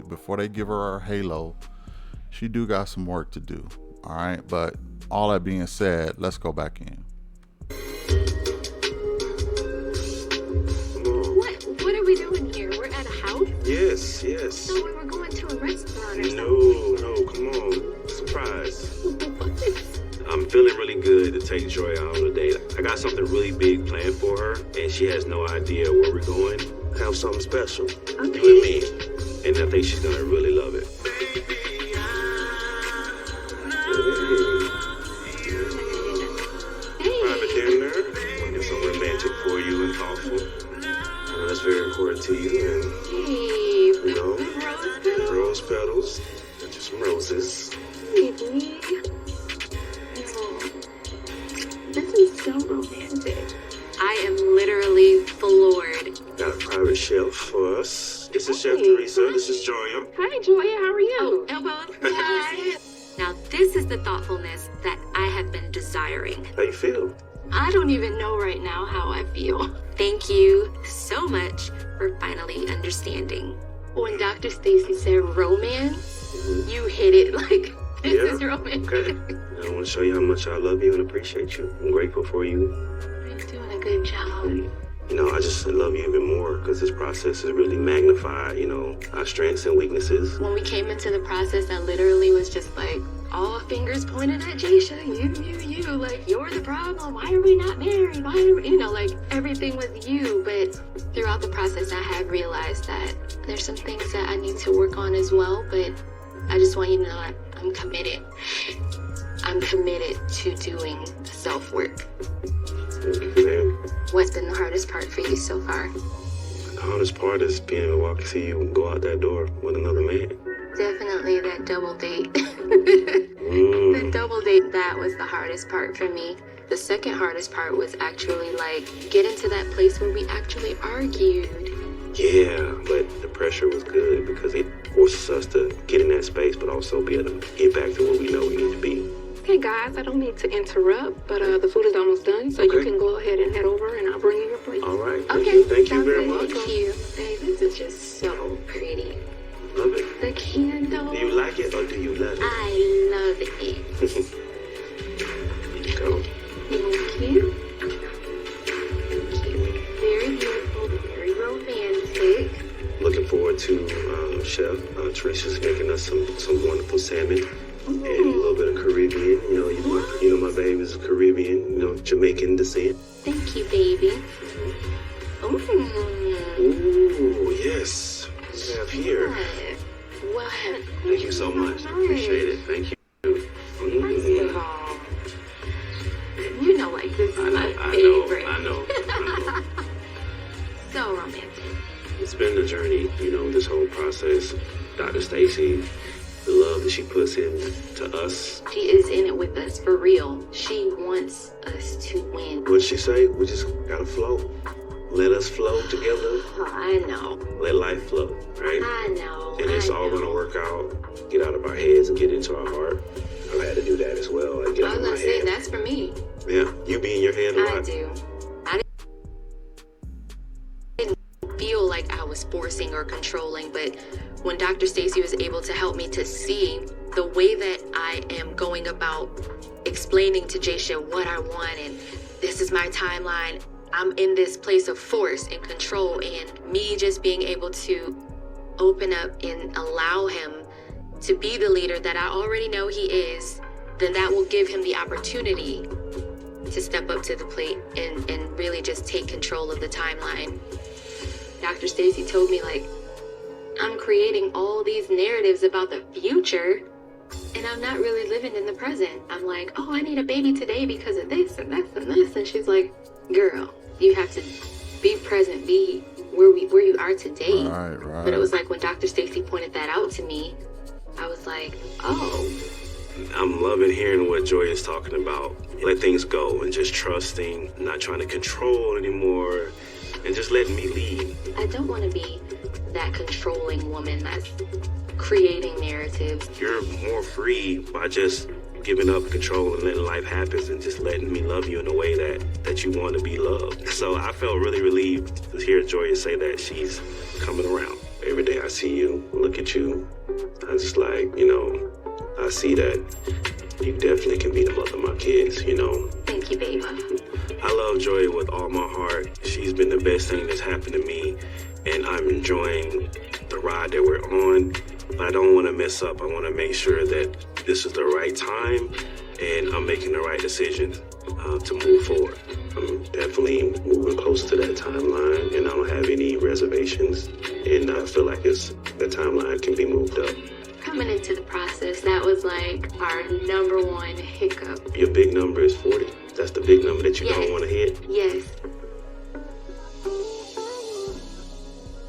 before they give her halo, she do got some work to do. All right, but all that being said, let's go back in. What are we doing here? We're at a house? Yes. So we were going to a restaurant or something. No, come on. Surprise. I'm feeling really good to take Joy out on a date. I got something really big planned for her, and she has no idea where we're going. Have something special. Okay. You and me. And I think she's gonna really love it. Hey. Private dinner. We'll get something romantic for you and thoughtful. That's very important to you. And, Hey, rose petals. And just some roses. baby. This is so romantic. I am literally floored. Got a private chef for us. This is Chef Teresa. This is Joya. Hi, Joya. How are you? Oh, elbows. Hi. Now, this is the thoughtfulness that I have been desiring. How you feel? I don't even know right now how I feel. Thank you so much for finally understanding. When Dr. Stacy said romance, you hit it like this is romantic. Okay. I want to show you how much I love you and appreciate you. I'm grateful for you. You're doing a good job. I just love you even more because this process has really magnified, our strengths and weaknesses. When we came into the process, I literally was just like, all fingers pointed at Jaysha. You. Like, you're the problem. Why are we not married? Why are we, like, everything was you. But throughout the process, I have realized that there's some things that I need to work on as well. But I just want you to know that I'm committed. I'm committed to doing the self-work. What's been the hardest part for you so far? The hardest part is being able to walk and see you go out that door with another man. Definitely that double date. The double date, that was the hardest part for me. The second hardest part was actually getting to that place where we actually argued. Yeah, but the pressure was good because it forces us to get in that space, but also be able to get back to where we know we need to be. Hey guys, I don't mean to interrupt, but the food is almost done, so you can go ahead and head over and I'll bring you your plate. All right. Okay. Thank you very much. Thank you. Hey, this is just so pretty. Love it. The candle. Do you like it or do you love it? I love it. Here you go. Thank you. Thank you. out to Chef Tricia's making us some wonderful salmon and a little bit of Caribbean. You know my baby's Caribbean, Jamaican descent. Thank you, baby. Ooh, yes. We have here. What? Thank you so much. Appreciate it. Thank you. First of all, you know, like, this is my favorite. I know. So romantic. It's been a journey, this whole process. Dr. Stacy, the love that she puts into us. She is in it with us, for real. She wants us to win. What'd she say? We just gotta flow. Let us flow together. I know. Let life flow, right? I know. And it's all gonna work out. Get out of our heads and get into our heart. I've had to do that as well. Like, get I out was of my gonna say, head. that's for me. Yeah, you be in your head a lot. I do. I didn't feel like I was forcing or controlling, but when Dr. Stacy was able to help me to see the way that I am going about explaining to Jaysha what I want, and this is my timeline, I'm in this place of force and control, and me just being able to open up and allow him to be the leader that I already know he is, then that will give him the opportunity to step up to the plate and really just take control of the timeline. Dr. Stacy told me, like, I'm creating all these narratives about the future, and I'm not really living in the present. I'm like, oh, I need a baby today because of this and this and this. And she's like, girl, you have to be present, be where you are today. Right. But it was like when Dr. Stacy pointed that out to me, I was like, oh. I'm loving hearing what Joy is talking about. Let things go and just trusting, not trying to control anymore, and just letting me lead. I don't want to be that controlling woman that's creating narratives. You're more free by just giving up control and letting life happen and just letting me love you in a way that you want to be loved. So I felt really relieved to hear Joy say that she's coming around. Every day I see you, look at you, I just like, I see that you definitely can be the mother of my kids, Thank you, baby. I love Joy with all my heart. She's been the best thing that's happened to me, and I'm enjoying the ride that we're on. But I don't want to mess up. I want to make sure that this is the right time, and I'm making the right decision to move forward. I'm definitely moving closer to that timeline, and I don't have any reservations, and I feel like the timeline can be moved up. Coming into the process, that was like our number one hiccup. Your big number is 40. That's the big number that you don't want to hit. Yes.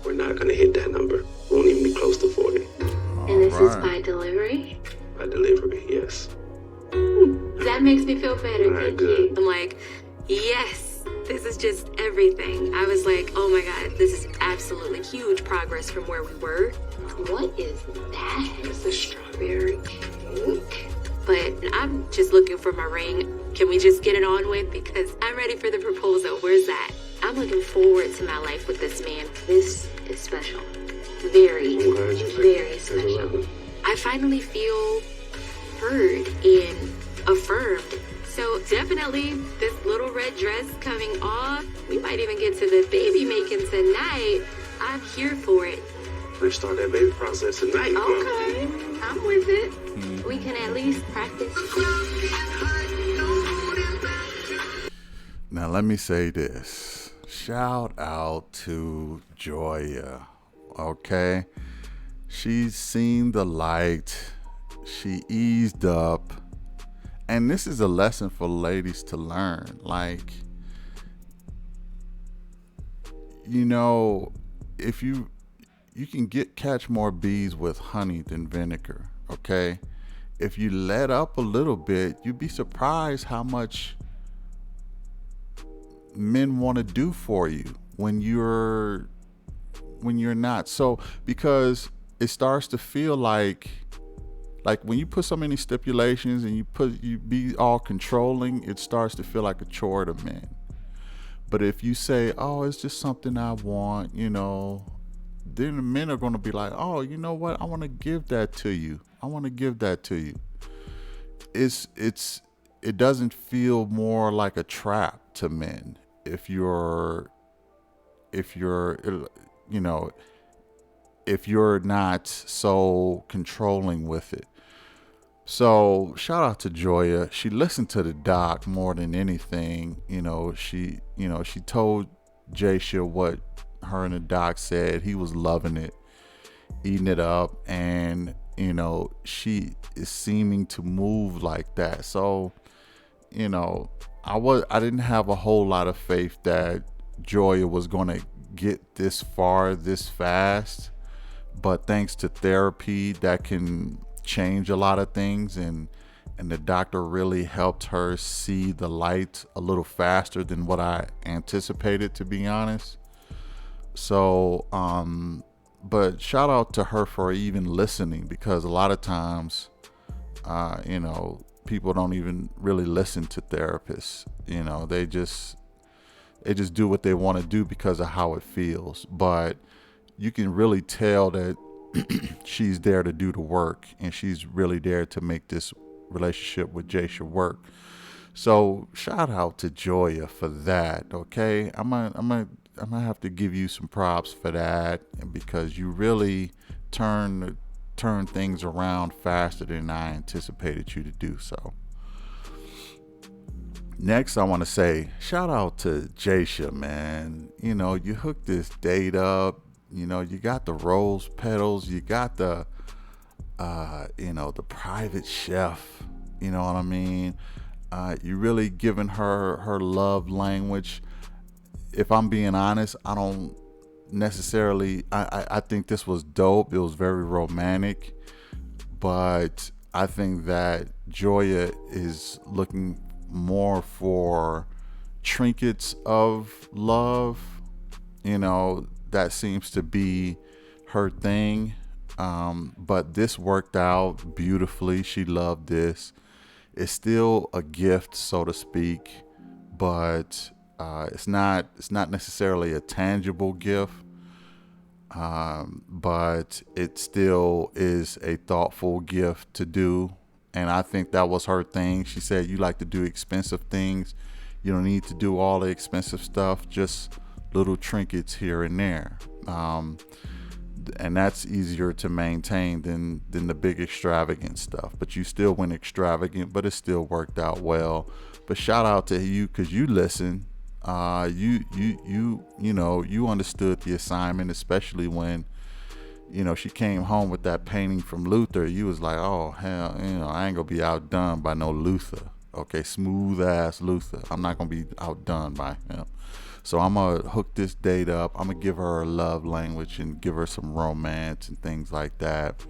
We're not going to hit that number. We won't even be close to 40. And this is by delivery? By delivery, yes. That makes me feel better. All right, good. I'm like, yes, this is just everything. I was like, oh my God, this is absolutely huge progress from where we were. What is that? It's a strawberry cake. But I'm just looking for my ring. Can we just get it on with? Because I'm ready for the proposal. Where's that? I'm looking forward to my life with this man. This is special. Very, very special. I finally feel heard and affirmed. So definitely this little red dress coming off. We might even get to the baby making tonight. I'm here for it. Let's start that baby process tonight. Okay, I'm with it. We can at least practice. Now let me say this. Shout out to Joya. Okay? She's seen the light. She eased up. And this is a lesson for ladies to learn. Like, if you can catch more bees with honey than vinegar, okay? If you let up a little bit, you'd be surprised how much men want to do for you when you're not. So, because it starts to feel like when you put so many stipulations and you be all controlling, it starts to feel like a chore to men. But if you say, oh, it's just something I want, then the men are going to be like, oh, you know what? I want to give that to you. It doesn't feel more like a trap to men if you're if you're not so controlling with it. So shout out to Joya. She listened to the doc more than anything. She told Jasha what her and the doc said. He was loving it, eating it up, and she is seeming to move like that. So I didn't have a whole lot of faith that Joya was going to get this far this fast, but thanks to therapy, that can change a lot of things, and the doctor really helped her see the light a little faster than what I anticipated, to be honest. So but shout out to her for even listening, because a lot of times people don't even really listen to therapists. They just do what they want to do because of how it feels. But you can really tell that she's there to do the work, and she's really there to make this relationship with Jasha work. So shout out to Joya for that. Okay, I'm gonna have to give you some props for that, because you really turn things around faster than I anticipated you to do. So next, I want to say shout out to Jasha, man. You hooked this date up. You got the rose petals. You got the the private chef. You know what I mean? You really giving her love language. If I'm being honest, I don't necessarily. I think this was dope. It was very romantic, but I think that Joya is looking more for trinkets of love. That seems to be her thing. But this worked out beautifully. She loved this. It's still a gift, so to speak, but it's not necessarily a tangible gift. But it still is a thoughtful gift to do. And I think that was her thing. She said, you like to do expensive things. You don't need to do all the expensive stuff, just little trinkets here and there. And that's easier to maintain than the big extravagant stuff. But you still went extravagant, but it still worked out well. But shout out to you, because you listened. You understood the assignment, especially when she came home with that painting from Luther. You was like, oh hell, I ain't gonna be outdone by no Luther. Okay, smooth ass Luther. I'm not gonna be outdone by him. So I'm gonna hook this date up. I'm gonna give her a love language and give her some romance and things like that.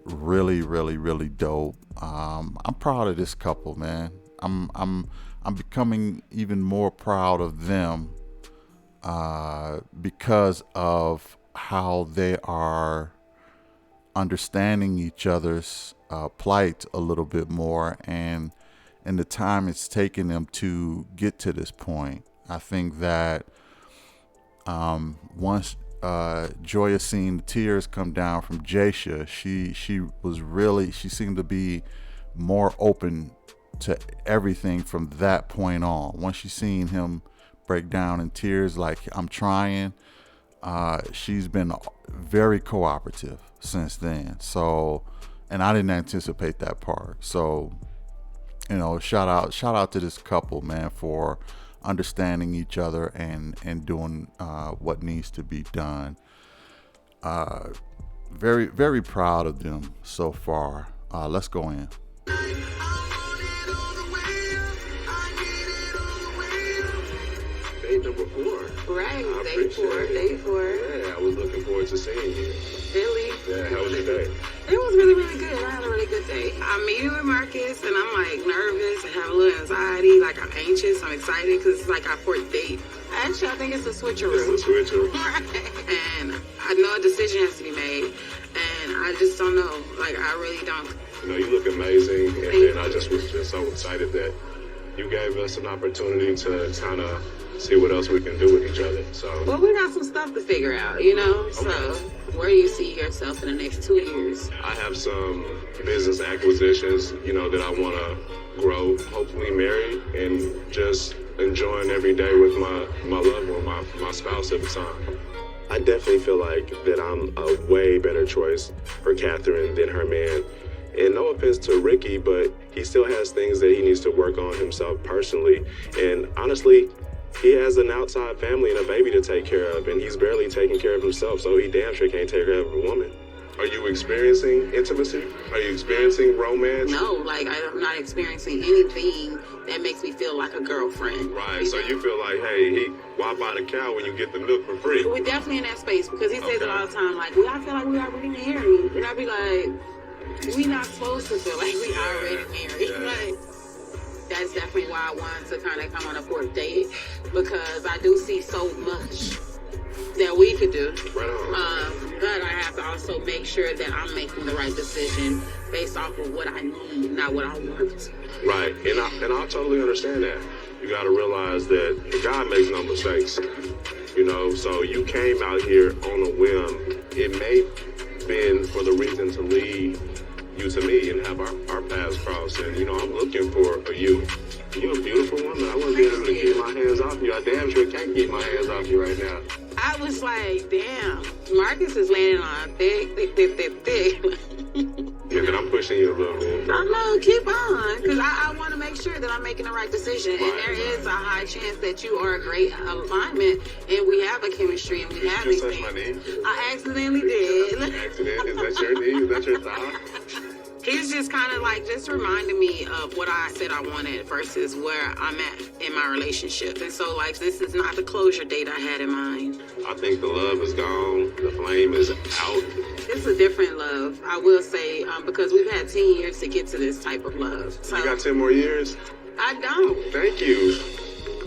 Really, really, really dope. I'm proud of this couple, man. I'm becoming even more proud of them because of how they are understanding each other's plight a little bit more, and the time it's taken them to get to this point. I think that once Joya seen the tears come down from Jasha, she seemed to be more open to everything from that point on. Once she seen him break down in tears like, I'm trying, she's been very cooperative since then. So, and I didn't anticipate that part. So, shout out to this couple, man, for understanding each other and doing what needs to be done. Very, very proud of them so far. Let's go in. Day number 4. Right, I day appreciate 4. Yeah, I was looking forward to seeing you. Really? Yeah, how was your day? It was really, really good. I had a really good day. I'm meeting with Marcus, and I'm like nervous and have a little anxiety. Like, I'm anxious. I'm excited because it's like our 4th date. Actually, I think it's a switcheroo. It's a switcheroo. And I know a decision has to be made, and I just don't know. Like, I really don't. You look amazing, and then I just was just so excited that you gave us an opportunity to kind of see what else we can do with each other. So, well, we got some stuff to figure out, So, where do you see yourself in the next 2 years? I have some business acquisitions, that I want to grow, hopefully marry, and just enjoying every day with my loved one, my spouse at the time. I definitely feel like that I'm a way better choice for Catherine than her man. And no offense to Ricky, but he still has things that he needs to work on himself personally. And honestly, he has an outside family and a baby to take care of, and he's barely taking care of himself, so he damn sure can't take care of a woman. Are you experiencing intimacy? Are you experiencing romance? No, like I'm not experiencing anything that makes me feel like a girlfriend. Right, so you feel like, hey, why buy the cow when you get the milk for free? We're definitely in that space because he says it all the time, like, well, I feel like we already married. And I be like, we not supposed to feel like we already married. Yeah. Like, that's definitely why I wanted to kind of come on a fourth date, because I do see so much that we could do. Right on. But I have to also make sure that I'm making the right decision based off of what I need, not what I want. Right, and I totally understand that. You got to realize that God makes no mistakes. You know, so you came out here on a whim. It may have been for the reason to lead you to me and have our paths cross. And, you know, I'm looking for you. You're a beautiful woman. I wouldn't be able to keep my hands off you. I damn sure can't keep my hands off you right now. I was like, damn, Marcus is landing on thick. Yeah, but I'm pushing you a little bit. No, keep on, because I want to make sure that I'm making the right decision. And there is a high chance that you are a great alignment, and we have a chemistry, and we have these touch things. my knee? I accidentally did. Accident? Is that your knee? Is that your thigh? He's just kind of like just reminding me of what I said I wanted versus where I'm at in my relationship. And so, like, this is not the closure date I had in mind. I think the love is gone. The flame is out. It's a different love, I will say, because we've had 10 years to get to this type of love. So You got 10 more years? I don't. Thank you.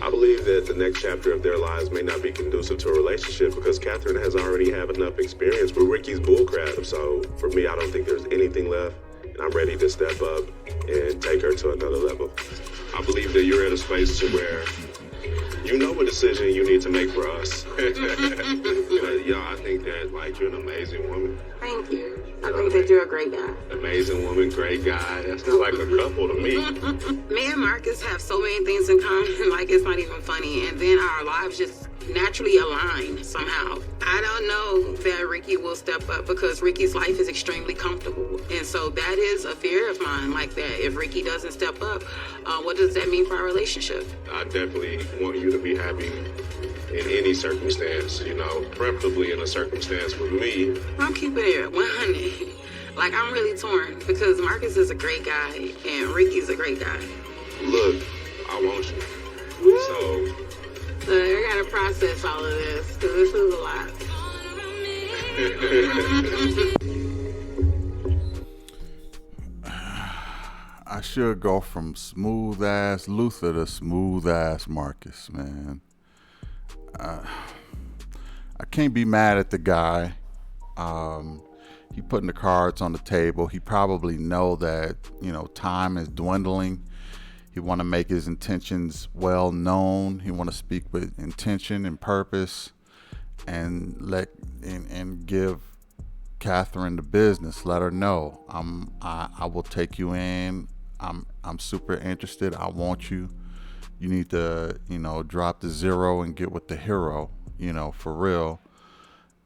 I believe that the next chapter of their lives may not be conducive to a relationship because Catherine has already had enough experience with Ricky's bullcrap. So for me, I don't think there's anything left. And I'm ready to step up and take her to another level. I believe that you're at a space to where you know what decision you need to make for us. I think that, like, you're an amazing woman. Thank you. I think that you're a great guy. Amazing woman, great guy. That's not like a couple to me. Me and Marcus have so many things in common, like it's not even funny. And then our lives just naturally align somehow. I don't know that Ricky will step up because Ricky's life is extremely comfortable. And so that is a fear of mine, like that. If Ricky doesn't step up, what does that mean for our relationship? I definitely want you to be happy in any circumstance, you know, preferably in a circumstance with me. I'm keeping it 100. Like, I'm really torn because Marcus is a great guy and Ricky's a great guy. Look, I want you. So I gotta process all of this because this is a lot. I should go from smooth ass Luther to smooth ass Marcus, man. I can't be mad at the guy. He putting the cards on the table. He probably know that, you know, time is dwindling. He want to make his intentions well known. He want to speak with intention and purpose, and give Catherine the business. Let her know I will take you in. I'm super interested. I want you. You need to, you know, drop the zero and get with the hero, you know, for real.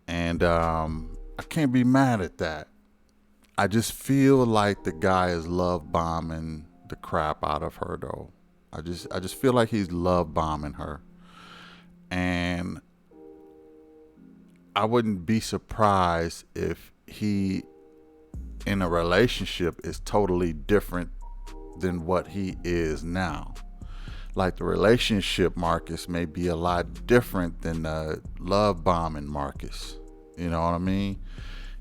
And I can't be mad at that. I just feel like the guy is love bombing the crap out of her, though. I just feel like he's love bombing her. And I wouldn't be surprised if he in a relationship is totally different than what he is now. Like, the relationship Marcus may be a lot different than the love bombing Marcus. You know what I mean?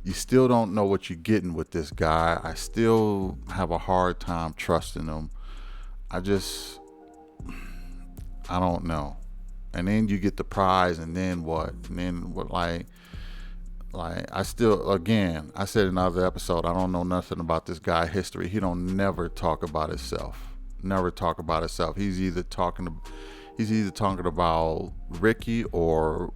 You still don't know what you're getting with this guy. I still have a hard time trusting him. I don't know. And then you get the prize, and then what? And then what? Like I still, again, I said in another episode, I don't know nothing about this guy's history. He don't never talk about himself. Never talk about himself. He's either talking about Ricky or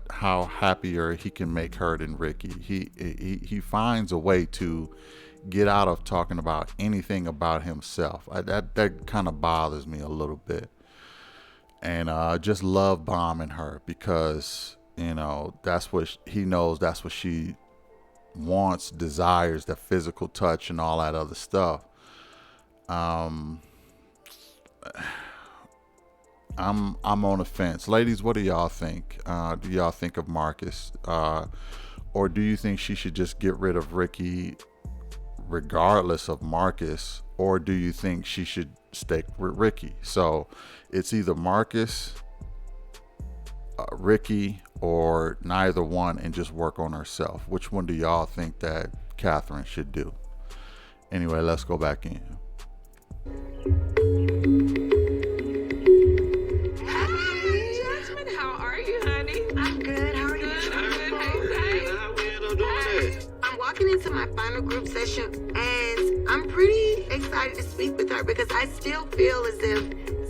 how happier he can make her than Ricky. He finds a way to get out of talking about anything about himself. That kind of bothers me a little bit. And just love bombing her because You know, that's what he knows. That's what she wants, desires, the physical touch and all that other stuff. I'm on the fence. Ladies, what do y'all think? Do y'all think of Marcus? Or do you think she should just get rid of Ricky regardless of Marcus? Or do you think she should stick with Ricky? So it's either Marcus, Ricky, or neither one, and just work on herself. Which one do y'all think that Catherine should do? Anyway, let's go back in. Jasmine, how are you, honey? I'm good. How are you? I'm walking into my final group session, and I'm pretty excited to speak with her because I still feel as if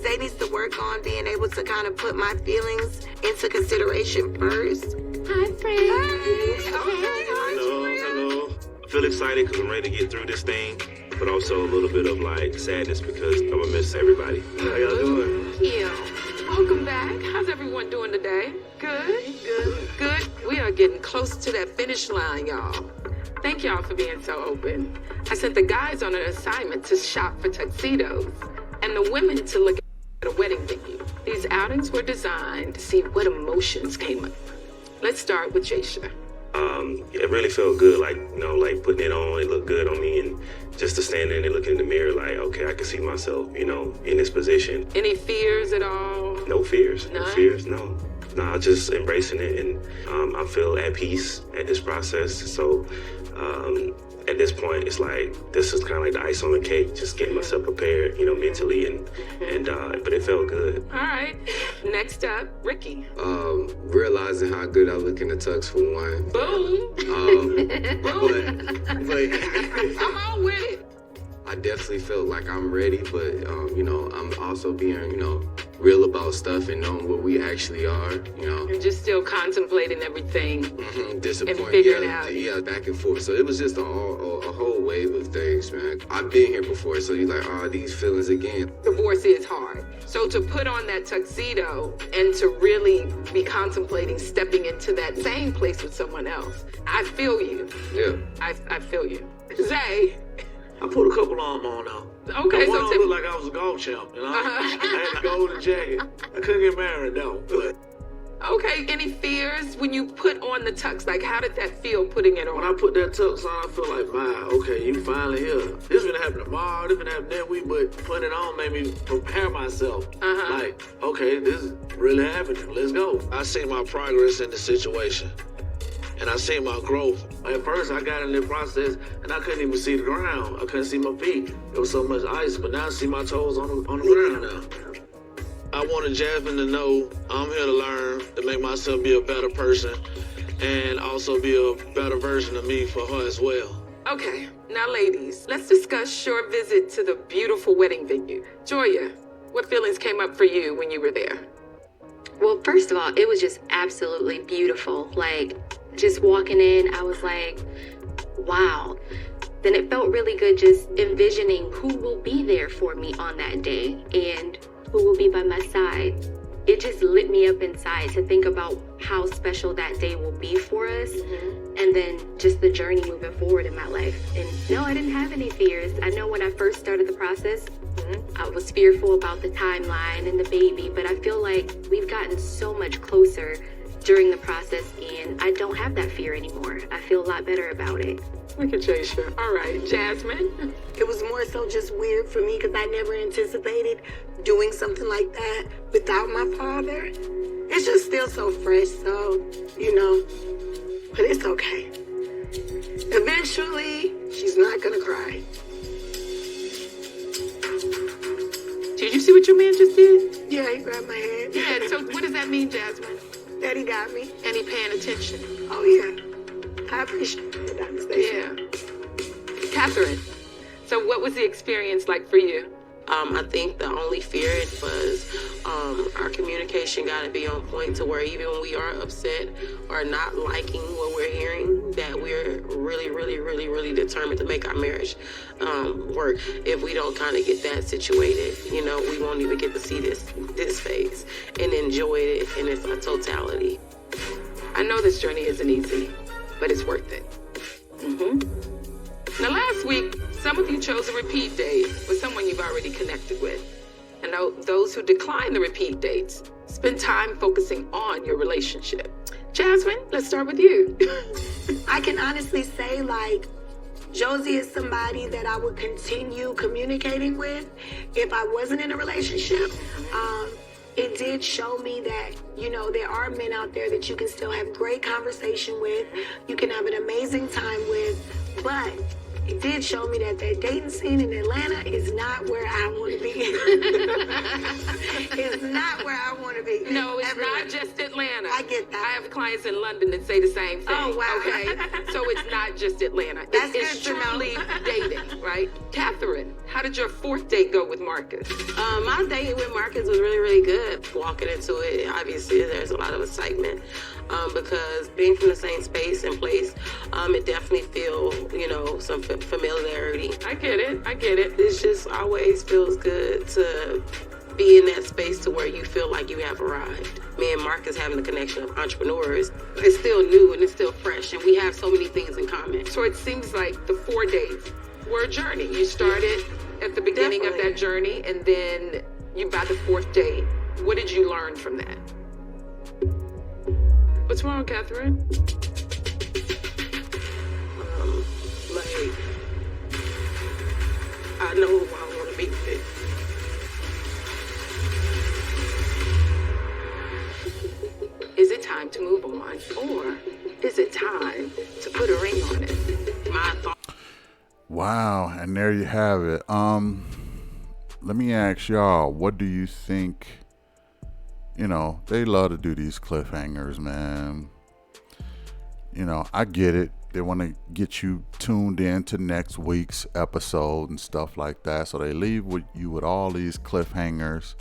Zay needs to work on being able to kind of put my feelings into consideration first. Hi, friend. Hello. I feel excited because I'm ready to get through this thing, but also a little bit of like sadness because I'm gonna miss everybody. How y'all doing? Yeah. Welcome back. How's everyone doing today? Good? Good. We are getting close to that finish line, y'all. Thank y'all for being so open. I sent the guys on an assignment to shop for tuxedos and the women to look at a wedding venue. These outings were designed to see what emotions came up. Let's start with Jaysha. It really felt good, like, you know, like putting it on, it looked good on me, and just to stand there and look in the mirror like, okay, I can see myself, you know, in this position. Any fears at all? No fears. None? No fears, no. No, just embracing it, and I feel at peace at this process. So at this point, it's like, this is kind of like the ice on the cake, just getting myself prepared, you know, mentally, and but it felt good. All right. Next up, Ricky. Realizing how good I look in the tux for one. Boom. But Come on with it. I definitely felt like I'm ready, but you know, I'm also being, you know, real about stuff and knowing what we actually are, you know. You're just still contemplating everything. Disappointed, and figuring out. Yeah, back and forth. So it was just a whole wave of things, man. I've been here before, so you're like, oh, these feelings again. Divorce is hard. So to put on that tuxedo and to really be contemplating stepping into that same place with someone else, I feel you. Yeah. I feel you. Zay. I put a couple on now. Okay, one so looked like I was a golf champ, you know? I had a golden jacket. I couldn't get married though, but okay, any fears when you put on the tux? Like, how did that feel putting it on? when I put that tux on, I feel like, wow, okay, you finally here. This gonna happen tomorrow, this gonna happen that week, but putting it on made me prepare myself. Like, okay, this is really happening. Let's go. I see my progress in the situation. And I see my growth. At first, I got in the process, and I couldn't even see the ground. I couldn't see my feet. There was so much ice, but now I see my toes on the ground now. I wanted Jasmine to know I'm here to learn, to make myself be a better person, and also be a better version of me for her as well. Okay, now ladies, let's discuss your visit to the beautiful wedding venue. Joya, what feelings came up for you when you were there? Well, first of all, it was just absolutely beautiful. Like, just walking in, I was like, wow. Then it felt really good just envisioning who will be there for me on that day and who will be by my side. It just lit me up inside to think about how special that day will be for us, and then just the journey moving forward in my life. And no, I didn't have any fears. I know when I first started the process, I was fearful about the timeline and the baby, but I feel like we've gotten so much closer during the process, and I don't have that fear anymore. I feel a lot better about it. Look at Jaysha. All right, Jasmine. It was more so just weird for me because I never anticipated doing something like that without my father. It's just still so fresh, so, you know, but it's okay. Eventually, she's not gonna cry. Did you see what your man just did? Yeah, he grabbed my hand. Yeah, so what does that mean, Jasmine? Daddy got me. And he paying attention? Oh, yeah. I appreciate it, Dr. Stacy. Yeah. Catherine, so what was the experience like for you? I think the only fear was our communication got to be on point to where even when we are upset or not liking what we're hearing, that we're really, really, really, really determined to make our marriage work. If we don't kind of get that situated, you know, we won't even get to see this phase and enjoy it in its totality. I know this journey isn't easy, but it's worth it. Now, last week, some of you chose a repeat date with someone you've already connected with. And those who decline the repeat dates spend time focusing on your relationship. Jasmine, let's start with you. I can honestly say, like, Josie is somebody that I would continue communicating with if I wasn't in a relationship. It did show me that, you know, there are men out there that you can still have great conversation with, you can have an amazing time with, but it did show me that that dating scene in Atlanta is not where I want to be. It's not where I want to be. No, it's not just Atlanta. I get that. I have clients in London that say the same thing. Oh, wow. Okay? So it's not just Atlanta. That's It's good to know. truly dating, right? Catherine, how did your 4th date go with Marcus? My date with Marcus was really, really good. Walking into it, obviously, there's a lot of excitement because being from the same space and place, it definitely feel, you know, some familiarity. I get it. It just always feels good to be in that space to where you feel like you have arrived. Me and Marcus having the connection of entrepreneurs, it's still new and it's still fresh, and we have so many things in common. So it seems like the 4 days were a journey. You started at the beginning of that journey, and then you by the 4th date. What did you learn from that? What's wrong, Catherine? Like, I know who I want to be with. Is it time to move on, or is it time to put a ring on it? My thought. Wow, and there you have it. Let me ask y'all, what do you think? You know, they love to do these cliffhangers, man. You know, I get it. They want to get you tuned in to next week's episode and stuff like that. So they leave you with all these cliffhangers.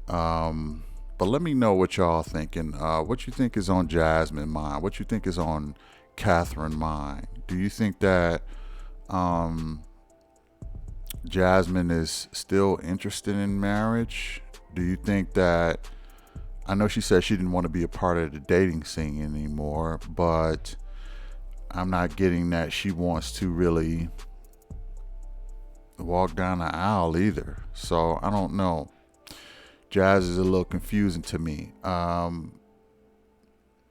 But let me know what y'all thinking. What you think is on Jasmine's mind? What you think is on Catherine's mind? Do you think that Jasmine is still interested in marriage? Do you think that, I know she said she didn't want to be a part of the dating scene anymore, but I'm not getting that she wants to really walk down the aisle either. So I don't know. Jazz is a little confusing to me.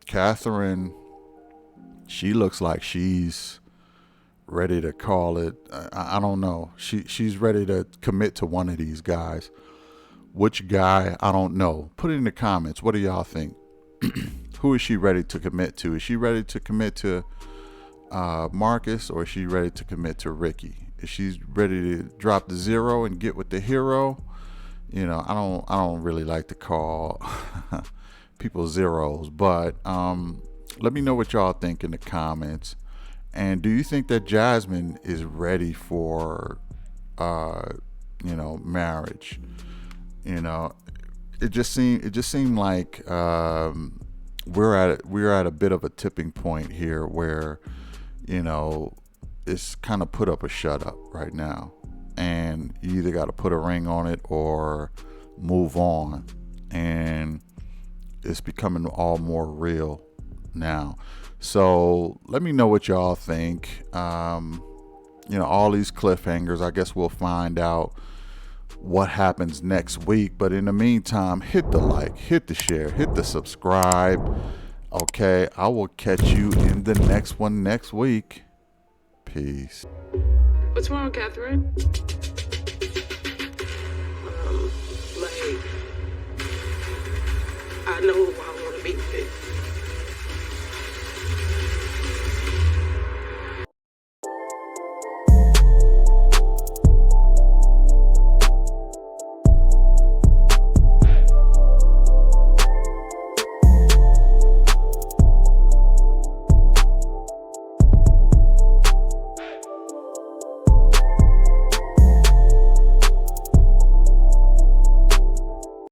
Catherine, she looks like she's ready to call it. I don't know. She's ready to commit to one of these guys. Which guy? I don't know. Put it in the comments. What do y'all think? Who is she ready to commit to? Is she ready to commit to Marcus, or is she ready to commit to Ricky? Is she ready to drop the 0 and get with the hero? You know, I don't really like to call people zeros, but let me know what y'all think in the comments. And do you think that Jasmine is ready for marriage? You know, it just seemed like we're at a bit of a tipping point here where, you know, it's kind of put up or shut up right now. And you either got to put a ring on it or move on. And it's becoming all more real now. So let me know what y'all think. All these cliffhangers, I guess we'll find out what happens next week. But in the meantime, hit the like, hit the share, hit the subscribe. Okay, I will catch you in the next one next week. Peace. What's wrong, Catherine? I know who I want to be with.